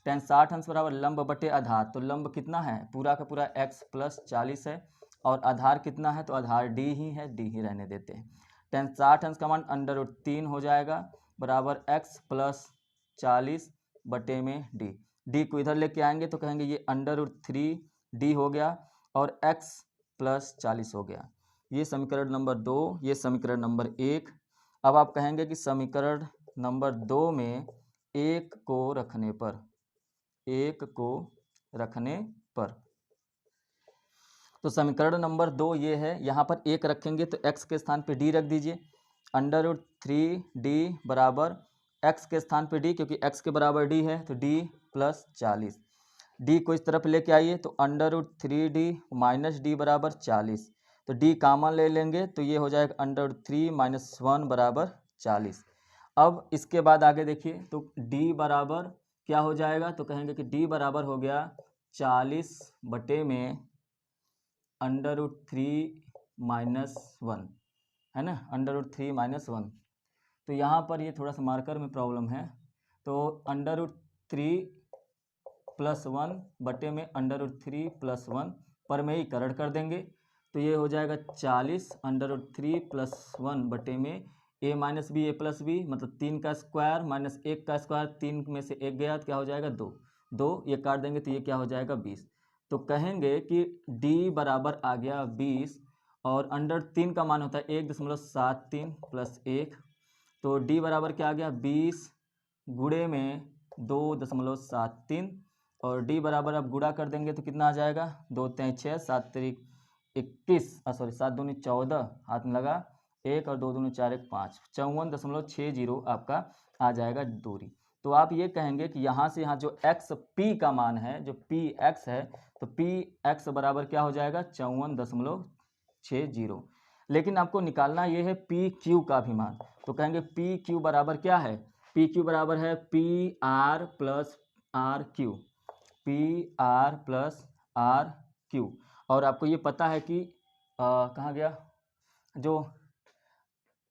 Speaker 1: tan 60 अंश बराबर लंब बटे आधार, तो लंब कितना है, पूरा का पूरा x प्लस 40 है, और आधार कितना है, तो आधार d ही है, d ही रहने देते हैं। tan 60 अंश का मान √3 हो जाएगा, बराबर x प्लस 40 बटे में d, d को इधर लेके आएंगे तो कहेंगे ये √3d हो गया, और x प्लस 40 हो गया। ये समीकरण नंबर 2, ये समीकरण नंबर 1। अब आप कहेंगे कि समीकरण नंबर 2 में 1 को रखने पर, 1 को रखने पर, तो समीकरण नंबर 2 ये है, यहाँ पर 1 रखेंगे तो x के स्थान पे d रख दीजिए, √3d बराबर x के स्थान पे d, क्योंकि x के बराबर d है तो d प्लस 40, d को इस तरफ लेके आइए तो √3d माइनस d बराबर 40, तो d कॉमन ले लेंगे तो ये हो जाएगा √3 माइनस 1 बराबर 40। अब इसके बाद आगे देखिए, तो d बराबर क्या हो जाएगा, तो कहेंगे कि d बराबर हो गया 40 बटे में √3 माइनस 1, है ना, √3 माइनस 1। तो यहाँ पर ये थोड़ा सा मार्कर में प्रॉब्लम है, तो √3 प्लस 1 बटे में √3 प्लस 1 परमेयीकरण कर देंगे, तो ये हो जाएगा 40 √3 + 1 बटे में a minus B A plus B, मतलब 3 का स्क्वायर माइनस 1 का स्क्वायर, 3 में से 1 गया तो क्या हो जाएगा 2, 2 ये काट देंगे तो ये क्या हो जाएगा 20। तो कहेंगे कि d बराबर आ गया 20 और √3 का मान होता है 1.73 + 1, तो d बराबर क्या आ गया 20 गुणे में 2.73 और d बराबर अब गुणा कर देंगे तो कितना आ जाएगा 2 3 6 7 3 21 सॉरी 7 दूनी 14 हाथ में लगा 1 और 2 दूनी 4 1 5 54.60 आपका आ जाएगा दूरी। तो आप ये कहेंगे कि यहाँ से यहाँ जो x p का मान है, जो p x है, तो p x बराबर क्या हो जाएगा 54.60। लेकिन आपको निकालना ये है पी क्यू का भी मान, तो कहेंगे पी क्यू बराबर क्या है, पी क्यू बराबर है P R plus R Q, P R plus R Q. और आपको ये पता है कि कहाँ गया, जो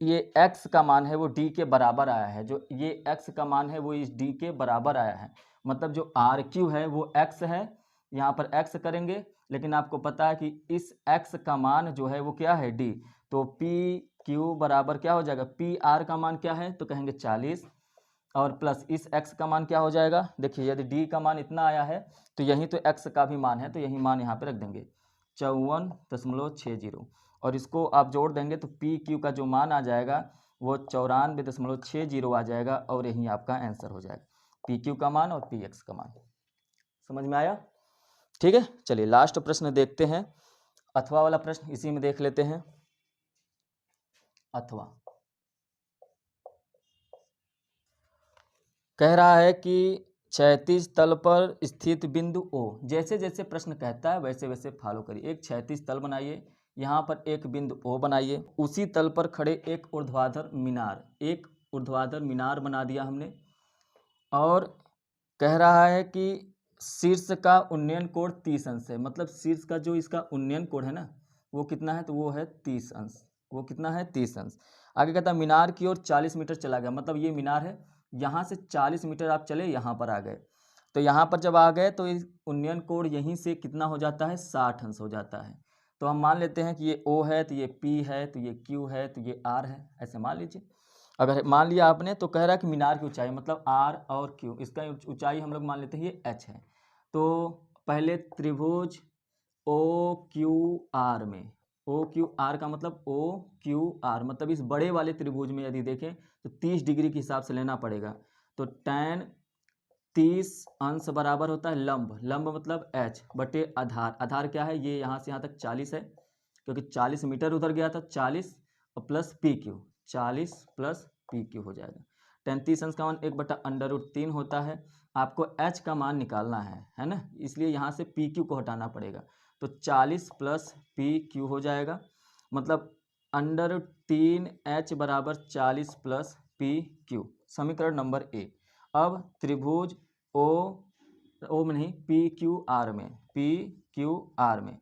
Speaker 1: ये x का मान है वो d के बराबर आया है, जो ये x का मान है वो इस d के बराबर आया है, मतलब जो आर क्यू है वो x है, यहाँ पर x करेंगे, लेकिन आपको पता है कि इस x का मान जो है वो क्या है d, तो पी क्यू बराबर क्या हो जाएगा, पी आर का मान क्या है तो कहेंगे 40 और प्लस इस x का मान क्या हो जाएगा, देखिए यदि d का मान इतना आया है तो यही तो x का भी मान है, तो यही मान यहाँ पे रख देंगे 54.60 और इसको आप जोड़ देंगे तो पी क्यू का जो मान आ जाएगा वो 94.60 आ जाएगा और यही आपका आंसर हो जाएगा, पी क्यू का मान और पी एक्स का मान। समझ में आया? ठीक है, चलिए लास्ट प्रश्न देखते हैं, अथवा वाला प्रश्न इसी में देख लेते हैं। अथवा कह रहा है कि क्षैतिज तल पर स्थित बिंदु O, जैसे जैसे प्रश्न कहता है वैसे वैसे फॉलो करिए। एक क्षैतिज तल बनाइए, यहाँ पर एक बिंदु O बनाइए, उसी तल पर खड़े एक ऊर्ध्वाधर मीनार, एक ऊर्ध्वाधर मीनार बना दिया हमने, और कह रहा है कि शीर्ष का उन्नयन कोण 30 अंश है, मतलब शीर्ष का जो इसका उन्नयन कोण है ना वो कितना है, तो वो है 30 अंश, वो कितना है 30 अंश। आगे कहता है मीनार की ओर 40 मीटर चला गया, मतलब ये मीनार है, यहाँ से 40 मीटर आप चले यहाँ पर आ गए, तो यहाँ पर जब आ गए तो इस उन्नयन कोण यहीं से कितना हो जाता है 60 अंश हो जाता है। तो हम मान लेते हैं कि ये O है, तो ये P है, तो ये Q है, तो ये R है, ऐसे मान लीजिए। अगर मान लिया आपने तो कह रहा है कि मीनार की ऊंचाई मतलब R और Q, इसका ऊंचाई हम लोग मान लेते हैं ये H है। तो पहले त्रिभुज OQR में, OQR का मतलब OQR मतलब इस बड़े वाले त्रिभुज में यदि देखें तो 30 डिग्री के हिसाब से लेना पड़ेगा, तो tan 30 अंश बराबर होता है लंब, लंब मतलब H बटे आधार, आधार क्या है ये यहाँ से यहाँ तक 40 है, क्योंकि 40 मीटर उधर गया था, 40 और प्लस PQ, 40 प्लस PQ हो जाएगा। 33 अंश का मान 1/√3 होता है। आपको H का मान निकालना है ना, इसलिए यहाँ से PQ को हटाना पड़ेगा, तो 40 प्लस PQ हो जाएगा, मतलब √3H बराबर 40 प्लस PQ, समीकरण नंबर A। अब त्रिभुज ओ में नहीं PQR में, PQR में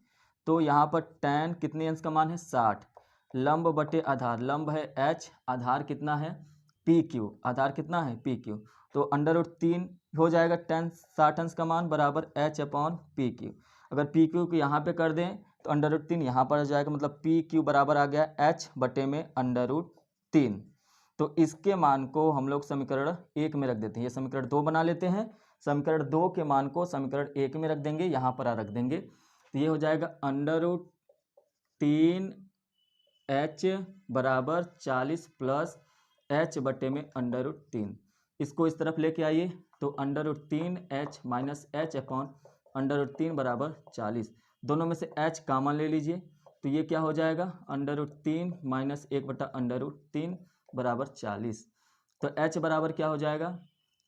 Speaker 1: तो यहाँ पर tan कितने अंश का मान है 60, लंब बटे आधार, लंब है H, आधार कितना है PQ, आधार कितना है PQ, तो √3 हो जाएगा tan 60 अंश का मान बराबर H/PQ। अगर PQ को यहाँ पे कर दें तो √3 यहाँ पर आ जाएगा, मतलब PQ बराबर आ गया H बटे में √3। तो इसके मान को हम लोग समीकरण 1 में रख देते हैं, ये समीकरण 2 बना लेते हैं, समीकरण 2 के मान को समीकरण 1 में रख देंगे, यहाँ पर रख देंगे, तो ये हो जाएगा √3H बराबर 40 प्लस H बटे में √3। इसको इस तरफ लेके आइए तो √3H माइनस H/√3 बराबर 40, दोनों में से H कॉमन ले लीजिए, तो ये क्या हो जाएगा √3 माइनस 1/√3 बराबर 40, तो H बराबर क्या हो जाएगा,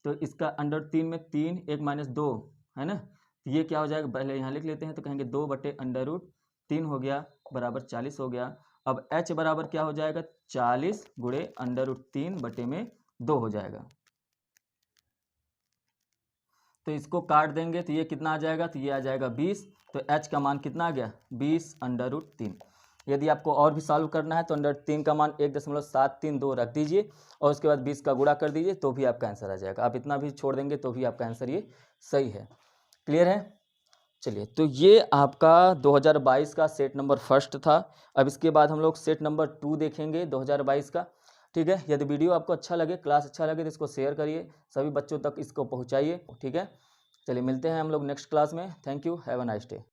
Speaker 1: तो इसका √3 में 3 1 माइनस 2 है ना, तो ये क्या हो जाएगा पहले यहाँ लिख लेते हैं, तो कहेंगे 2/√3 हो गया बराबर 40 हो गया। अब H बराबर क्या हो जाएगा 40 गुणे √3 बटे में 2 हो जाएगा, तो इसको काट देंगे तो ये कितना आ जाएगा, तो ये आ जाएगा 20, तो H का मान कितना आ गया 20/3। यदि आपको और भी सॉल्व करना है तो √3 का मान 1.732 रख दीजिए और उसके बाद 20 का गुणा कर दीजिए तो भी आपका आंसर आ जाएगा। आप इतना भी छोड़ देंगे तो भी आपका आंसर ये सही है। क्लियर है? चलिए, तो ये आपका 2022 का सेट नंबर फर्स्ट था। अब इसके बाद हम लोग सेट नंबर 2 देखेंगे 2022 का। ठीक है, यदि वीडियो आपको अच्छा लगे, क्लास अच्छा लगे तो इसको शेयर करिए, सभी बच्चों तक इसको पहुंचाइए। ठीक है, चलिए मिलते हैं हम लोग नेक्स्ट क्लास में। Thank you, have a nice day.